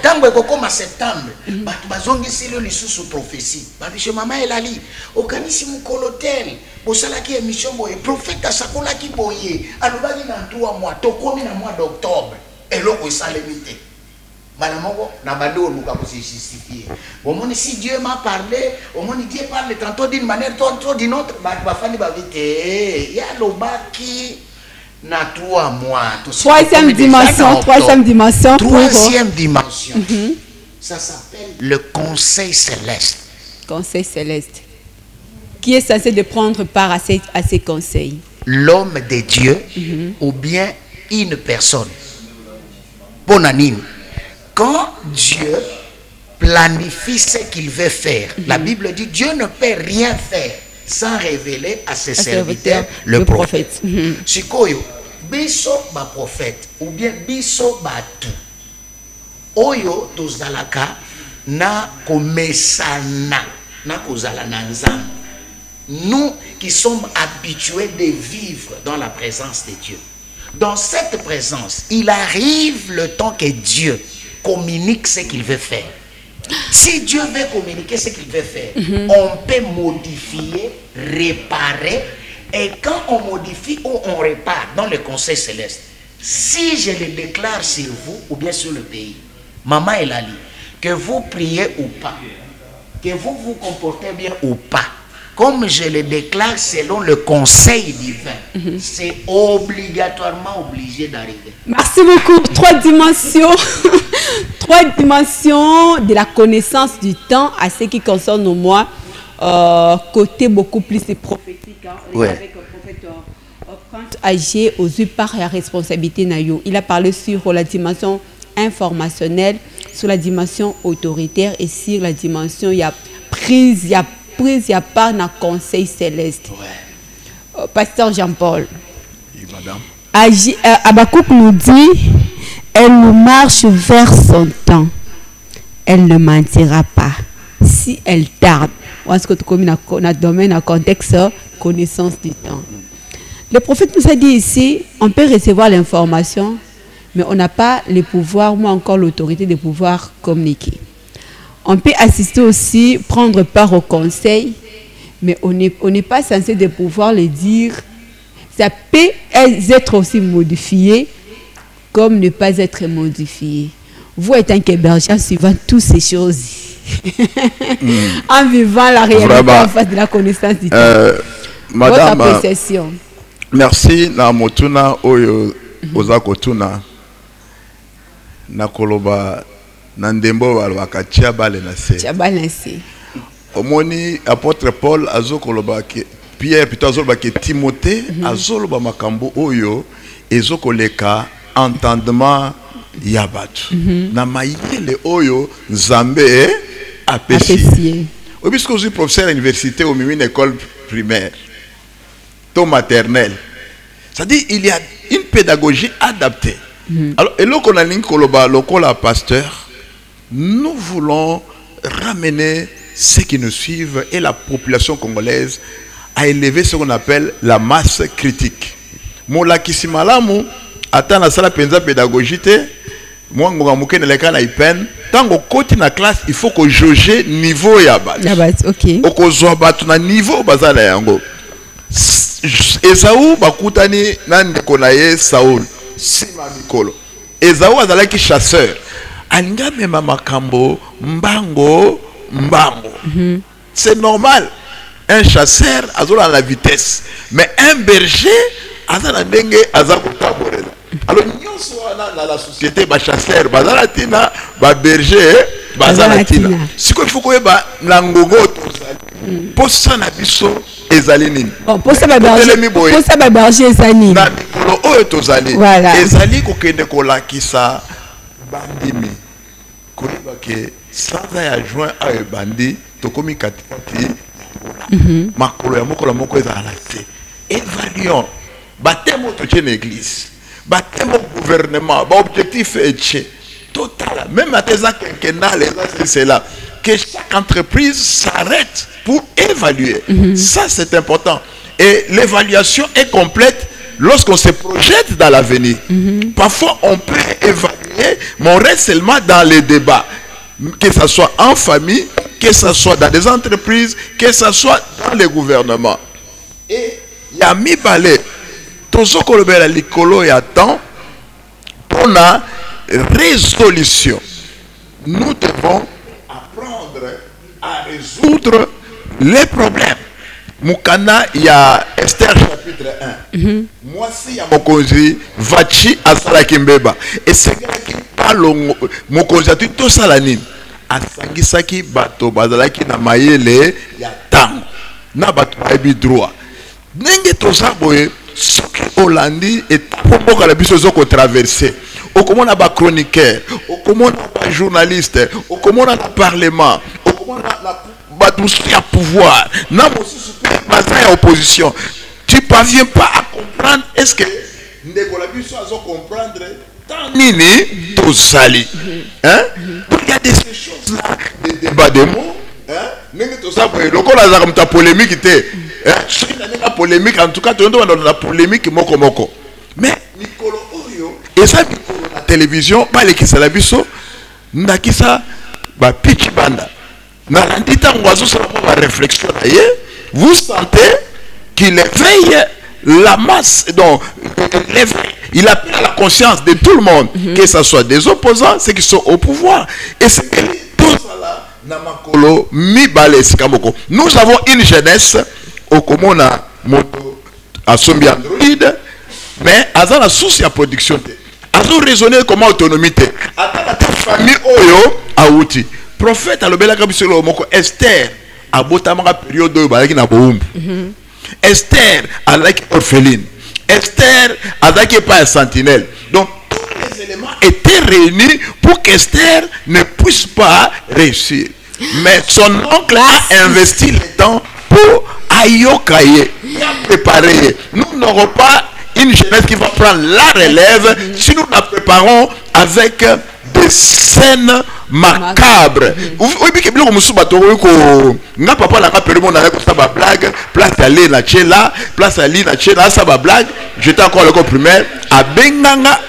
Tango ekokoma septembre bato bazongisi le lisusu prophétie babishe mama elali okanisi mukolo tel bosalaki émission boye prophète asakolaki boye alobaki na 3 mois tokomi na mois d'octobre eloko esalemi te bana moko na bando oluka ko se justifier bomoni si Dieu m'a parlé omoni Dieu parle tantôt d'une manière tantôt d'une autre bato bafani bavite ya lobaki na 3 mois. Troisième dimension. Troisième dimension. Ça s'appelle le conseil céleste. Conseil céleste. Qui est censé de prendre part à ces conseils? L'homme de Dieu ou bien une personne. Bonanine. Quand Dieu planifie ce qu'il veut faire, la Bible dit Dieu ne peut rien faire sans révéler à ses serviteurs le prophète. Sikoyo, biso ba prophète ou bien biso batu. Oyo tozalaka na komesana na kozala na nzambe. Nous qui sommes habitués de vivre dans la présence de Dieu. Dans cette présence, il arrive le temps que Dieu communique ce qu'il veut faire. Si Dieu veut communiquer ce qu'il veut faire, on peut modifier, réparer. Et quand on modifie ou on répare dans le conseil céleste, si je le déclare sur vous ou bien sur le pays, Maman Elali, que vous priez ou pas, que vous vous comportez bien ou pas, comme je le déclare selon le conseil divin, c'est obligatoirement obligé d'arriver. Merci beaucoup. 3 dimensions. 3 dimensions de la connaissance du temps à ce qui concerne moi. Côté beaucoup plus prophétique. Hein. Ouais. Avec le prophète Prince âgé aux yeux par la responsabilité nayo. Il a parlé sur la dimension informationnelle, sur la dimension autoritaire et sur la dimension il y a part dans le conseil céleste. Ouais. Pasteur Jean-Paul. Oui, madame. Habakkuk nous dit, elle nous marche vers son temps. Elle ne mentira pas. Si elle tarde, on se trouve dans le domaine, dans le contexte, connaissance du temps. Le prophète nous a dit ici, on peut recevoir l'information, mais on n'a pas le pouvoir, ou encore l'autorité de pouvoir communiquer. On peut assister aussi, prendre part au conseil, mais on n'est pas censé de pouvoir le dire. Ça peut être aussi modifié, comme ne pas être modifié. Vous, étant qu'hébergeur, suivant toutes ces choses, en vivant la réalité en face de la connaissance du temps. Madame, votre appréciation. Merci. Na motuna oyo ozakotuna na koloba na ndembo balwaka tiabale na se. Tiabale na se. Omoni apôtre Paul azokoloba ke Pierre plutôt azoloba ke Timothée azoloba makambo oyo ezokoleka entendement ya batu. Na mayele oyo Nzambe apesi. Puisque je suis professeur à l'université ou une école primaire, taux maternelle, c'est-à-dire il y a une pédagogie adaptée. Alors, et là qu'on a le pasteur, nous voulons ramener ceux qui nous suivent et la population congolaise à élever ce qu'on appelle la masse critique. Mola kisimalamu ata na sala penza pédagogie moi ngomuke na leka na ipen tango koti na classe il faut que jauger niveau ya batu. OK. Okozwa batu na niveau bazala yango. Esaú bakutani na ndeko na ye Saul sima mikolo. Esaú azalaki chasseur. Alinga mema makambo mbango. C'est normal. Un chasseur a la vitesse, mais un berger a la dengue a la taborela. Alors nous sommes dans la société, ba chasseur, ba zalatina, ba berger, ba zalatina. Si il faut que ba nangogo pour ça na biso ezali nini. Pour ça ba berger ezali. Na mikolo oyo tozali. Ezali ko kende ko lakisa bandimi. Ko ba ke sans ya joint a bandi tokomi katikati. Makolo ya moko la moko ezala te. Évaluons. Batemo to l'église. Batemo gouvernement. Ba objectif est total. Même à tes quinquennales, c'est là que chaque entreprise s'arrête pour évaluer. Ça c'est important. Et l'évaluation est complète lorsqu'on se projette dans l'avenir. Parfois on peut évaluer, mais on reste seulement dans les débats. Que ce soit en famille, que ce soit dans des entreprises, que ce soit dans les gouvernements. Et il y a mis balai. Tout ce qu'on a l'écolo et attend pour la résolution. Nous devons apprendre à résoudre les problèmes. Mukana, il y a Esther chapitre 1. Moi, si il y a Mokonzi, Vachi, Asala Kimbeba. Et c'est qui parle Mokonzi, tout ça la nime. Asangisaki bato bazalaki na mayele ya tango na bato bayebi droit ndenge toza boye soki olandi etapomoka na biso ezoko traverser okomona ba chroniqueur okomona ba journaliste okomona na parlement okomona na bato ya pouvoir na mosusu pe baza ya opposition tu parviens pas à comprendre est-ce que ndeko la biso azo comprendre nini tozali hein. Donc il y a des choses là, des débats de mots hein. Nenge toza boye lokola za comme ta polémique té hein. Soki na nega polémique en tout cas to ndo na polémique moko mais mikolo oyo eza mikolo na télévision balekisa la biso ndakisa ba pitch banda na landita ngwazo sala ba réflexion na ye vous sentez qu'il éveille la masse donc il appelle à la conscience de tout le monde, que ce soit des opposants, ceux qui sont au pouvoir. Et c'est tout ça là, nous avons une jeunesse au Komona moto à Sombi Android, mais à la source de production. À raisonner comment autonomie. À la famille Oyo à outil. Prophète à l'obéla kabisolo moko Esther à botamara période de balaki na boum. Esther à la orpheline. Esther n'avait pas un sentinelle. Donc tous les éléments étaient réunis pour qu'Esther ne puisse pas réussir. Mais son oncle a investi le temps pour ayokaye, préparer. Nous n'aurons pas une jeunesse qui va prendre la relève si nous la préparons avec des saines macabre. Oui, bien que bien comme sous bateau, nga papa la rappelle mon arrêt ça va blague, place aller na chela, place aller na chela, ça va blague. J'étais encore à l'école primaire à Benganga.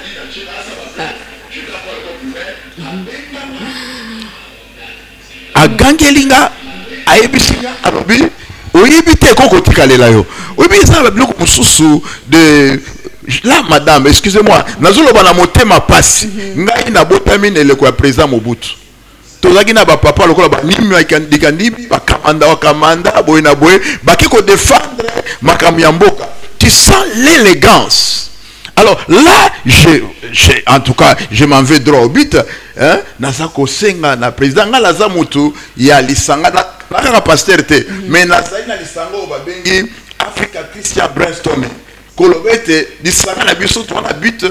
A Gangelinga, a Ebisinga, a Robi, au Yébité, Koko Tikalela yo. Oui, bien ça va bien comme sous de. Là, madame, excusez-moi, nazolo bana motema passe. Ngai na botamine le quoi président Mobutu. Tozaki na ba papa lokola ba nimi dikandi ba kamanda boyena boye ba kiko défendre makambo ya mboka. Tu sens l'élégance. Alors là, en tout cas, je m'en vais droit au but. Hein? Nazako senga na président nga laza mutu ya lisanga na pasteur te. Mais nazali na lisanga o ba bengi Africa Christian brainstorming. Kolobete lisanga na biso to na but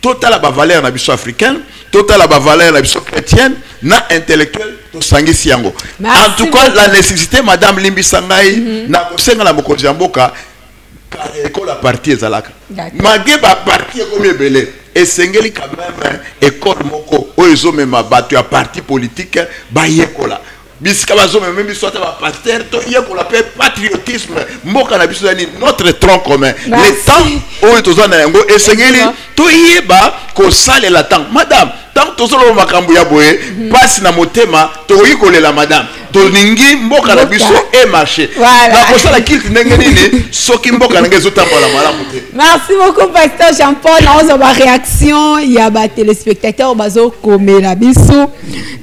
total ba valeur na biso africaine, total ba valeur na biso chrétienne, na intellectuel to sangisi yango. En tout cas, la nécessité madame Limbi Sangai na kosenga na mokonzi ya mboka école à partie ezalaka. Magé ba partie comme ebele. Et sengeli quand même école moko ozo mema batu ya parti politique ba yekola. Bisika bazo même biso ta ba pasteur to yekola pe patriotisme mboka na biso yani notre tronc commun. Le temps oyo tozana yango et sengeli to yeba ko sale la temps. Madame, tant tozolo makambu ya boye passe na motema to yikolela madame. Toningi mboka na biso et marché. La posa la kilte ndenge nini soki mboka na ngezo tambola malamu te. Merci beaucoup pasteur Jean-Paul. On a réaction, il y a ba téléspectateurs bazo komela biso.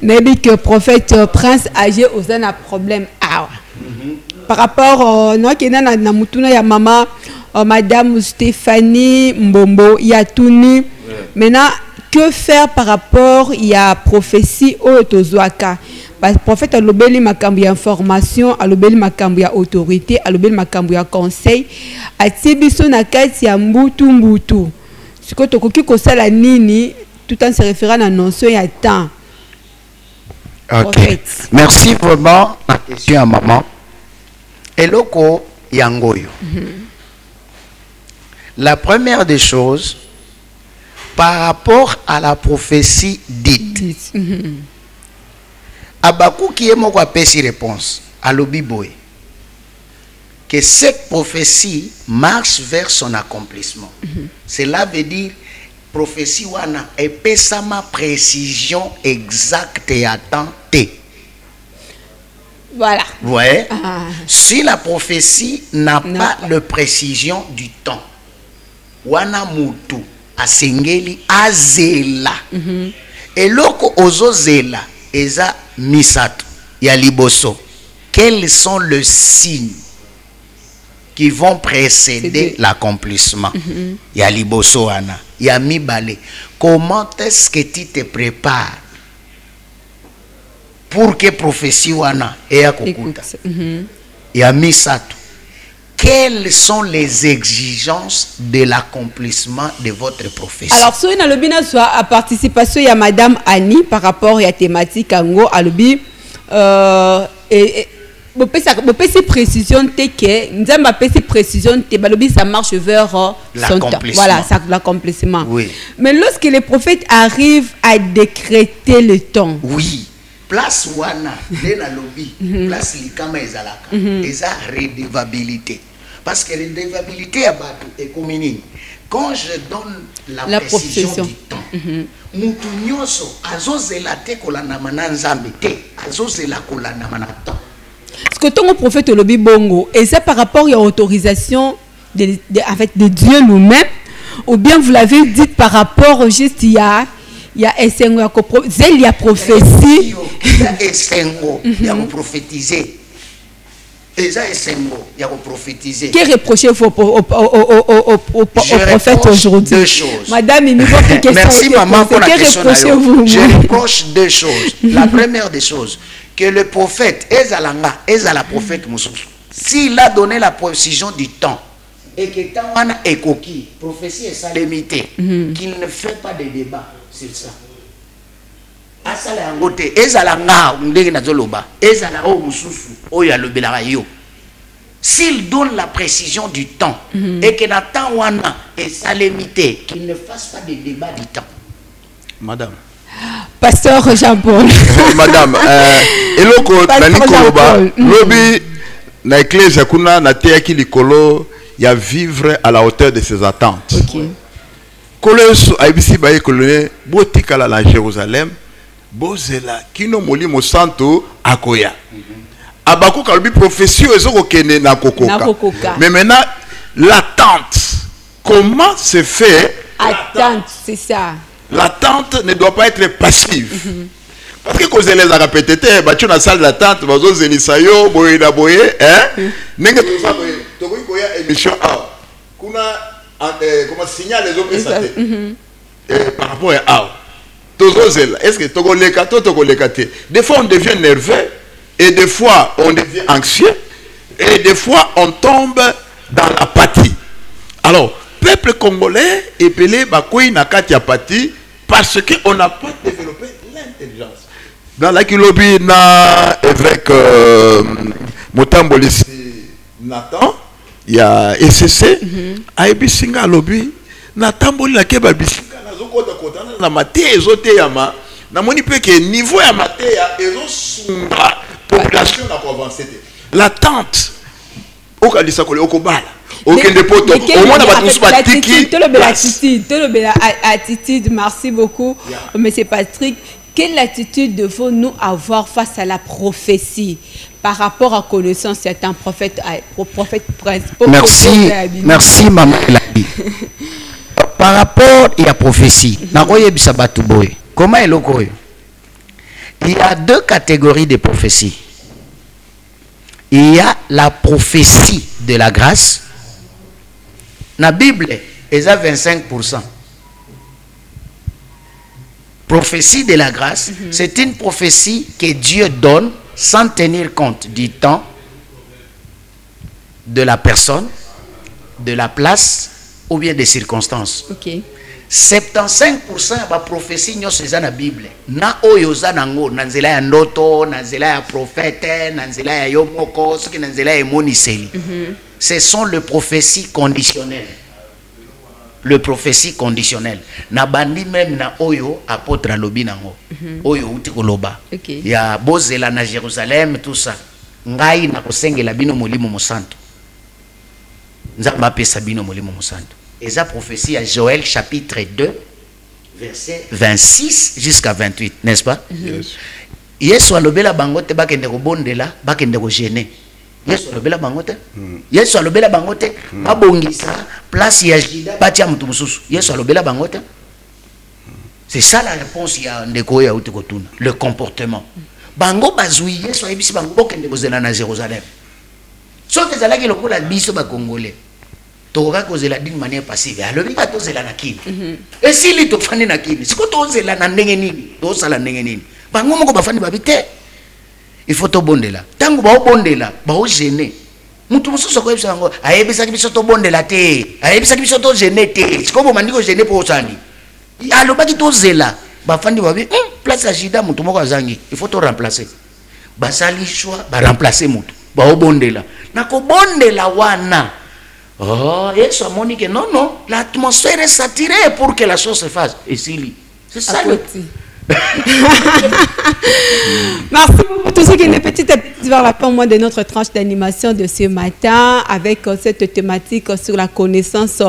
Nebi que prophète prince âgé osana un problème par rapport non kena na mutuna ya mama madame Stéphanie Mbombo Yatuni. Maintenant que faire par rapport il y a prophétie au tozwaka. Le prophète a l'obéli makambu ya information, a l'obéli makambu ya autorité, a l'obéli makambu ya conseil, a tibiso na kati ya mbutu. Ce que tokoki kosala nini tout en se référant à la notion ya temps. Ok. Merci vraiment. Ma question à maman. Eloko yangoyo. La première des choses, par rapport à la prophétie dite. Abakou qui est mon pesi réponse à l'obiboé que cette prophétie marche vers son accomplissement. Cela veut dire prophétie wana epesama précision exacte et à temps T. Voilà. Ouais. Si la prophétie n'a pas de précision du temps, wana mutu asengeli azela. Et loko ozo zela eza misato ya liboso. Quels sont les signes qui vont précéder l'accomplissement? Ya liboso wana, ya mibale. Comment est-ce que tu te prépares pour que prophétie wana ea kokuta? Ya misato. Quelles sont les exigences de l'accomplissement de votre prophétie? Alors, si on a le bien soit à participation, il y a Madame Annie par rapport à la thématique Ango, à l'obi, et cette précision que nous avons cette précision que ça marche vers son temps. Voilà, l'accomplissement. Oui. Mais lorsque les prophètes arrivent à décréter le temps. Oui. Place wana, lena lobby, place likama ezalaka, eza redevabilité. Parce que redevabilité à Batou est communine. Quand je donne la précision du temps, mutu nyoso azozela te kolanda mananzambe te, azozela kolanda manata. Ce que ton prophète lobby bongo, et c'est par rapport à l'autorisation de Dieu nous-mêmes, ou bien vous l'avez dit par rapport juste il y a esengo il y a prophétie. Il y a esengo, il y a prophétiser. Il y a esengo, il y a prophétiser. Que reprochez-vous au prophète aujourd'hui? Deux choses. Madame, il nous faut que question. Merci maman pour la question. Je reproche deux choses. La première des choses, que le prophète, la prophète Moussou, s'il a donné la précision du temps, et que tant on a écoquille, prophétie est sa limité, qu'il ne fait pas de débat sur ça. Asala ngote ezala nga ndenge nazoloba ezala o mususu oya lobelaka yo. S'il donne la précision du temps et que na temps wana est sa limité, qu'il ne fasse pas de débat du temps. Madame. Pasteur Jean-Paul. Madame, eloko nani koloba lobi na église kuna na teyaki likolo ya vivre à la hauteur de ses attentes. OK. Koloso aibisi baye kolone botikala la Jérusalem bozela kino molimo santo akoya. Abakou kalobi prophétie ezoko kene na kokoka. Mais maintenant l'attente, comment se fait? Attente, c'est ça. L'attente ne doit pas être passive. Parce que quand les a répété, tu as la salle d'attente, tu as zenisayo, boye na boye, hein? Nenga tu vas boye, tu vois koya émission A. Kuna comment signal les autres par rapport à A. Est-ce que tu as des fois on devient nerveux et des fois on devient anxieux et des fois on tombe dans l'apathie. Alors, peuple congolais est pelé bakoi na kati apathie parce qu'on n'a pas développé l'intelligence. Dans la kilobi na évêque Motambolisi Nathan, il y a SCC, Aibisinga lobby, Natamboli la keba bisinga na zokota kota na mate ezote yama, na moni pe ke niveau ya mate ya ezo sunga population na ko avancer. L'attente au kalisa kole okobala. Aucun dépôt. Au moins, attitude, merci beaucoup, monsieur Patrick. Quelle attitude devons-nous avoir face à la prophétie par rapport à connaissance certains prophètes principaux? Merci, maman. Par rapport à la prophétie, comment est le? Il y a deux catégories de prophéties. Il y a la prophétie de la grâce. La Bible est à 25%. Prophétie de la grâce, c'est une prophétie que Dieu donne sans tenir compte du temps, de la personne, de la place ou bien des circonstances. Okay. 75% de la prophétie c'est dans la Bible. Na oyoza nango nanzela ya ndoto, nanzela ya prophète, nanzela ya yomoko, ce qui nanzela ya moniseli. Ce sont les prophéties conditionnelles. Le prophétie conditionnelle. Na bandi même na oyo apôtre alobi nango. Oyo uti koloba. Okay. Ya bozela na Jérusalem tout ça. Ngai na kosengela bino molimo mosanto. Nzamba pesa bino molimo mosanto. Et ça prophétie à Joël chapitre 2 verset 26 jusqu'à 28, n'est-ce pas? Yes. Yesu alobela bangote bakende ko bondela, bakende ko gêner. Yesu alobela bangote. Yesu alobela bangote, babongisa place ya Jida batia mutu mususu. Yesu alobela bangote. C'est ça la réponse ya ndeko ya uti kotuna, le comportement. Bango bazui Yesu ayebisi bango bokende kozela na Jérusalem. Soki ezalaki lokola biso ba Congolais. Toka kozela d'une manière passive. Alobi ka tozela na kini. Et si li tofani na kini, siko tozela na ndenge nini? Tozala ndenge nini? Bango moko bafani babite. Il faut to bondela. Tango ba bondela, ba o gêner. Mutu mususu ko yebisa ngo, ayebisa ki biso to bondela te. Ayebisa ki biso to gêner te. Siko bo mandiko gêner po osani. Aloba ki tozela, bafandi babi, place ya Jida mutu moko azangi. Il faut to remplacer. Basali choix, ba remplacer mutu. Ba o bondela. Na ko bondela wana. Oh, Yesu amoni que non, l'atmosphère est saturée pour que la chose se fasse. Et c'est ça le... Merci beaucoup. Tout ce qui est petit à petit vers la fin de notre tranche d'animation de ce matin avec cette thématique sur la connaissance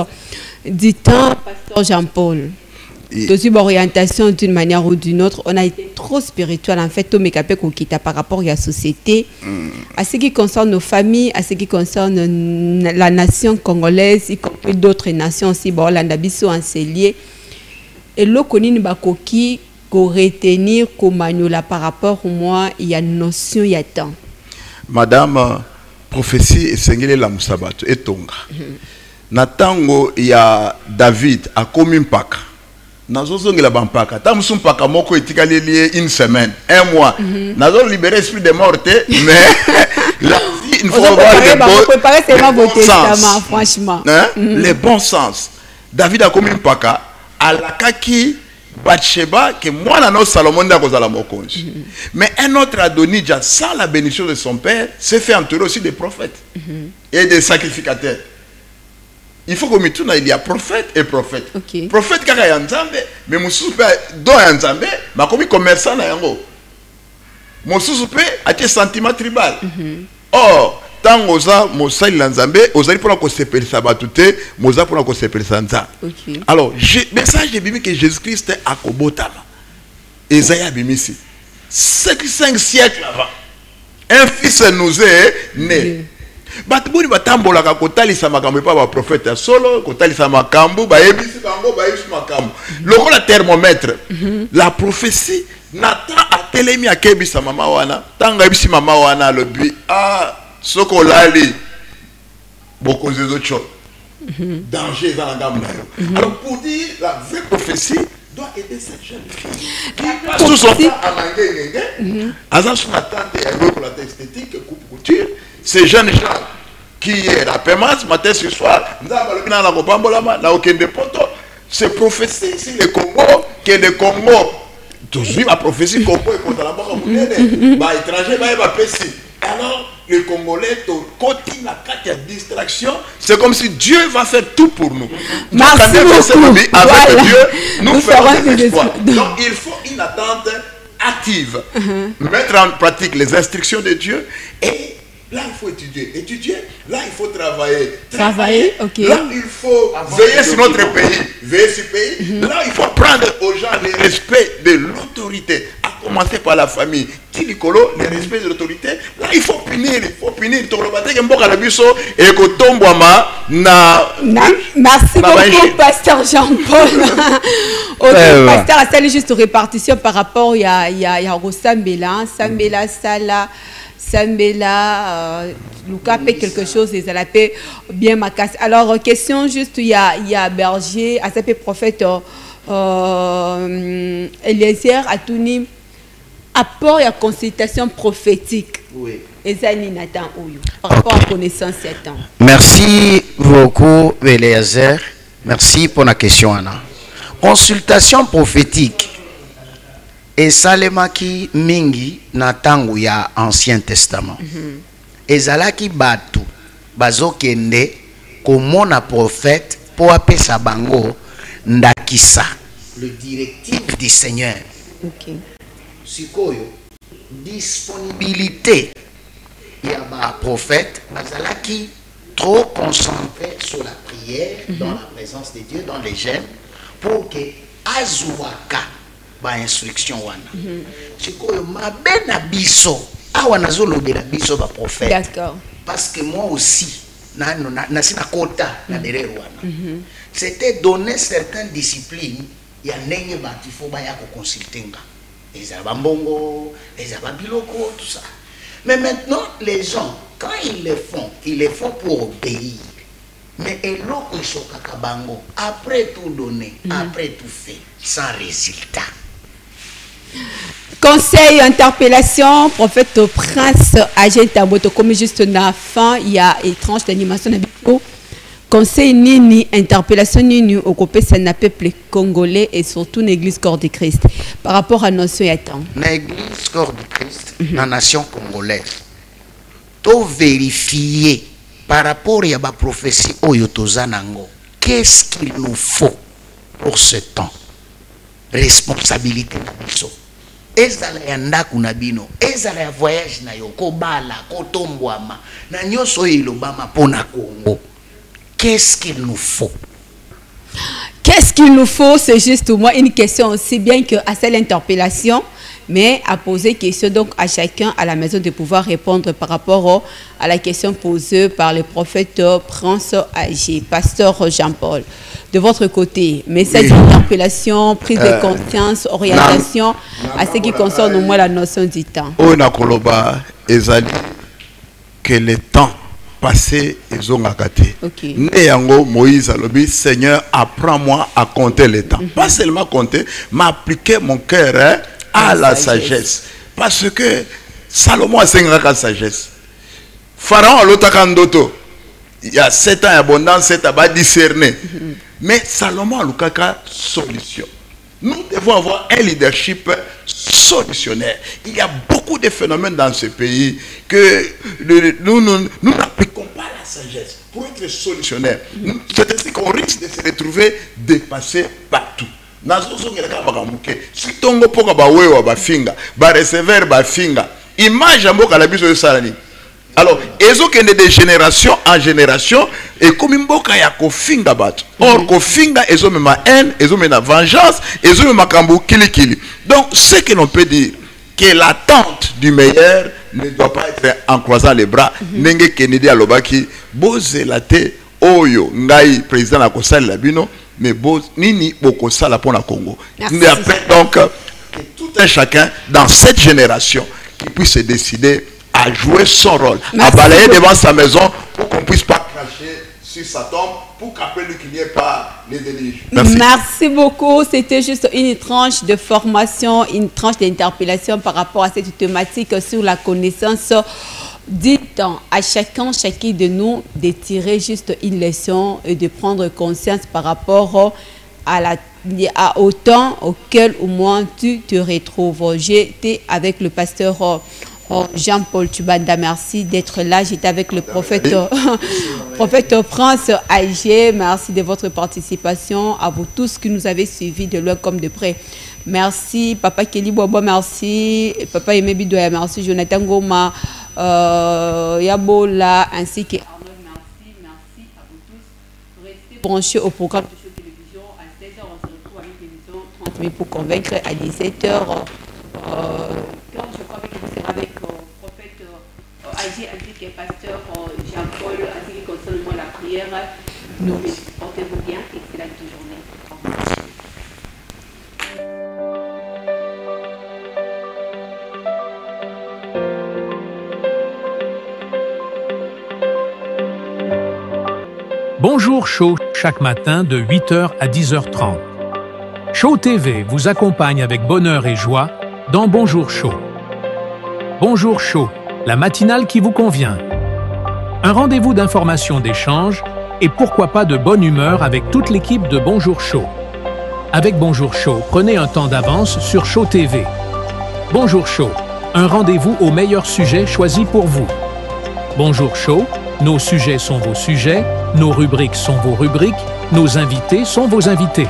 du temps, Pasteur Jean-Paul. Dans une orientation d'une manière ou d'une autre, on a été trop spirituel en fait, par rapport à la société, à ce qui concerne nos familles, à ce qui concerne la nation congolaise, y compris d'autres nations aussi, bon, l'andabiso enseigné. Et là, qu'on y bakoki, qu'on retenir, qu'on maniola par rapport au moi, il y a une notion, il y a temps. Madame, prophétie et sengele la musabato et tonga. Natango, il y a David à Komimpaka. Nazozongela bampaka ta musumpaka moko etikali une semaine, un mois. Nazo libérer esprit de mort mais la vie il faut avoir préparer seulement vos testaments franchement. Le bon sens. David a commis mpaka alakaki Bathsheba que moi na Salomon da kozala mokonzi. Mais un autre Adonijah sans la bénédiction de son père s'est fait entourer aussi des prophètes et des sacrificateurs. il faut que il y a prophète et prophète. Okay. Prophète kaka ya nzambe, mais mususu pe do ya nzambe, makomi commerçant na yango. Mususu pe atie sentiment tribal. Or, tant oza mosali la nzambe, ozali pona ko sepelisa batute, moza pona ko sepelisa nzambe. Okay. Alors, message de Bible que Jésus-Christ a kobotama. Esaïe bimisi. 5 siècles avant, un fils nous est né. Batbuni batambola ka kotalisa makambo pa ba prophète solo, kotalisa makambo ba yebisi bango ba yesu makambo. Lokola thermomètre. La prophétie Nathan a telemi akebisa mama wana, tanga yebisi mama wana lobi soko lali beaucoup de autres choses. Danger dans la gamme. Alors pour dire la vraie prophétie doit aider cette jeune fille qui passe tout son temps à manger. Azan son attente et pour la esthétique, coupe couture. Ces jeunes gens qui est la permanence matin ce soir, c'est prophétie ici le Congo, que le Congo, toujours la prophétie Congo est contre la mort étranger, alors les Congolais, côté la carte de distraction, c'est comme si Dieu va faire tout pour nous. Merci beaucoup. Avec Voilà. Dieu, nous ferons des exploits. Donc, Donc il faut une attente active, mettre en pratique les instructions de Dieu et là il faut étudier. Étudier, là il faut travailler. Travailler, ok. Là il faut veiller sur notre pays. Veiller sur le pays. Là il faut prendre aux gens le respect de l'autorité. À commencer par la famille. Tilikolo, le respect de l'autorité. Là il faut punir. Il faut punir. Et que tombouama na. Merci beaucoup, Pasteur Jean-Paul. Pasteur a sali juste répartition par rapport il y a Sambela, Sambela Sala. Sambela, Lucas fait quelque chose, ils allaient paix bien ma casse. Alors, question juste, il y a Berger, à ce prophète Eliezer, Atouni, apport et consultation prophétique. Oui. Et ça, Nathan Oyo, par rapport à connaissance Satan. Merci beaucoup, Eliezer. Merci pour la question, Anna. Consultation prophétique. Et salemaki mingi na tangu ya Ancien Testament. Ezalaki batu bazokende komona prophète po apesa bango ndakisa. Le directif du Seigneur. Okay. Sikoyo disponibilité ya ba prophète bazalaki trop concentré sur la prière dans la présence de Dieu dans les jeûnes pour que azuwaka ba instruction wana. Sikoyo mabe na biso awa nazolobela biso ba prophète. D'accord. Parce que moi aussi na sina kota na derrière wana. C'était donner certaines disciplines ya ndenge batu faut ba ya ko consulter nga. Les abambongo, les ababiloko, tout ça. Mais maintenant les gens quand ils le font pour obéir. Mais eloko isokaka bango après tout donner, après tout fait sans résultat. Conseil, interpellation, prophète Prince Agent Taboto, comme juste na fin, il y a une tranche d'animation. Conseil nini, interpellation nini au copé na peuple congolais et surtout l'église corps de Christ. Par rapport à notion et temps. L'église corps de Christ, la nation congolaise, to vérifier par rapport à la prophétie Oyotozanango, qu'est-ce qu'il nous faut pour ce temps? Responsabilité na biso. Ezala ya ndaku na bino, ezala ya voyage na yo ko bala ko tombwama na nyoso ilobama pona Congo. Qu'est-ce qu'il nous faut? Qu'est-ce qu'il nous faut? C'est juste moi une question aussi bien que à cette interpellation, mais à poser question donc à chacun à la maison de pouvoir répondre par rapport à la question posée par le prophète Prince Agé, pasteur Jean-Paul. De votre côté, message d'interpellation, prise de conscience, orientation à ce qui concerne au moins la notion du temps. Onakoloba ezali que le temps passé ils ont gâté. Néango Moïse a dit Seigneur apprends-moi à compter le temps. Pas seulement compter, mais appliquer mon cœur à la sagesse. Parce que Salomon a 5 ans de sagesse. Pharaon a l'autre kandoto. Il y a 7 ans d'abondance, 7 ans de discerner. Mais Salomon a l'autre solution. Nous devons avoir un leadership solutionnaire. Il y a beaucoup de phénomènes dans ce pays que nous n'appliquons pas la sagesse, pour être solutionnaire. C'est ainsi qu'on risque de se retrouver dépassé partout. Si tongo poka ba wewa ba finga, ba recevoir ba finga, image mboka la biso salani. Alors, ezo kende de génération en génération et comme mboka ya ko finga bat. Or ko finga ezo mema haine, ezo mena vengeance, ezo mema kambo kili. Donc ce que l'on peut dire que l'attente du meilleur ne doit pas être en croisant les bras. Nenge Kennedy alobaki bozelate oyo ngai président la kosala la bino mais nini bokosala pour la Congo. Nous appelons donc que tout un chacun dans cette génération qui puisse se décider à jouer son rôle, à balayer devant sa maison pour qu'on puisse pas cracher sur sa tombe, pour qu'après lui qu'il n'y ait pas les délits. Merci beaucoup. C'était juste une tranche de formation, une tranche d'interpellation par rapport à cette thématique sur la connaissance. Dites à chacune de nous de tirer juste une leçon et de prendre conscience par rapport au temps auquel au moins tu te retrouves. J'étais avec le pasteur Jean-Paul Tubanda, merci d'être là. J'étais avec le prophète Prince Agé. Merci de votre participation. À vous tous qui nous avez suivis de loin comme de près. Merci Papa Kelly Bobo, merci Papa Emebi Doya, merci Jonathan Goma, Yabola, ainsi que Arnold, merci à vous tous. Restez branchés au programme de Show Télévision. À 16h, on se retrouve avec l'émission 30 minutes pour convaincre. À 17h, quand je crois que vous serez avec le prophète Agé, ainsi que pasteur Jean-Paul, ainsi que concerne moi la prière. Nous, portez-vous bien, excellente journée. Au revoir. Bonjour Show, chaque matin de 8h à 10h30. Show TV vous accompagne avec bonheur et joie dans Bonjour Show. Bonjour Show, la matinale qui vous convient. Un rendez-vous d'information, d'échange et pourquoi pas de bonne humeur avec toute l'équipe de Bonjour Show. Avec Bonjour Show, prenez un temps d'avance sur Show TV. Bonjour Show, un rendez-vous aux meilleurs sujets choisis pour vous. Bonjour Show, nos sujets sont vos sujets, nos rubriques sont vos rubriques, nos invités sont vos invités.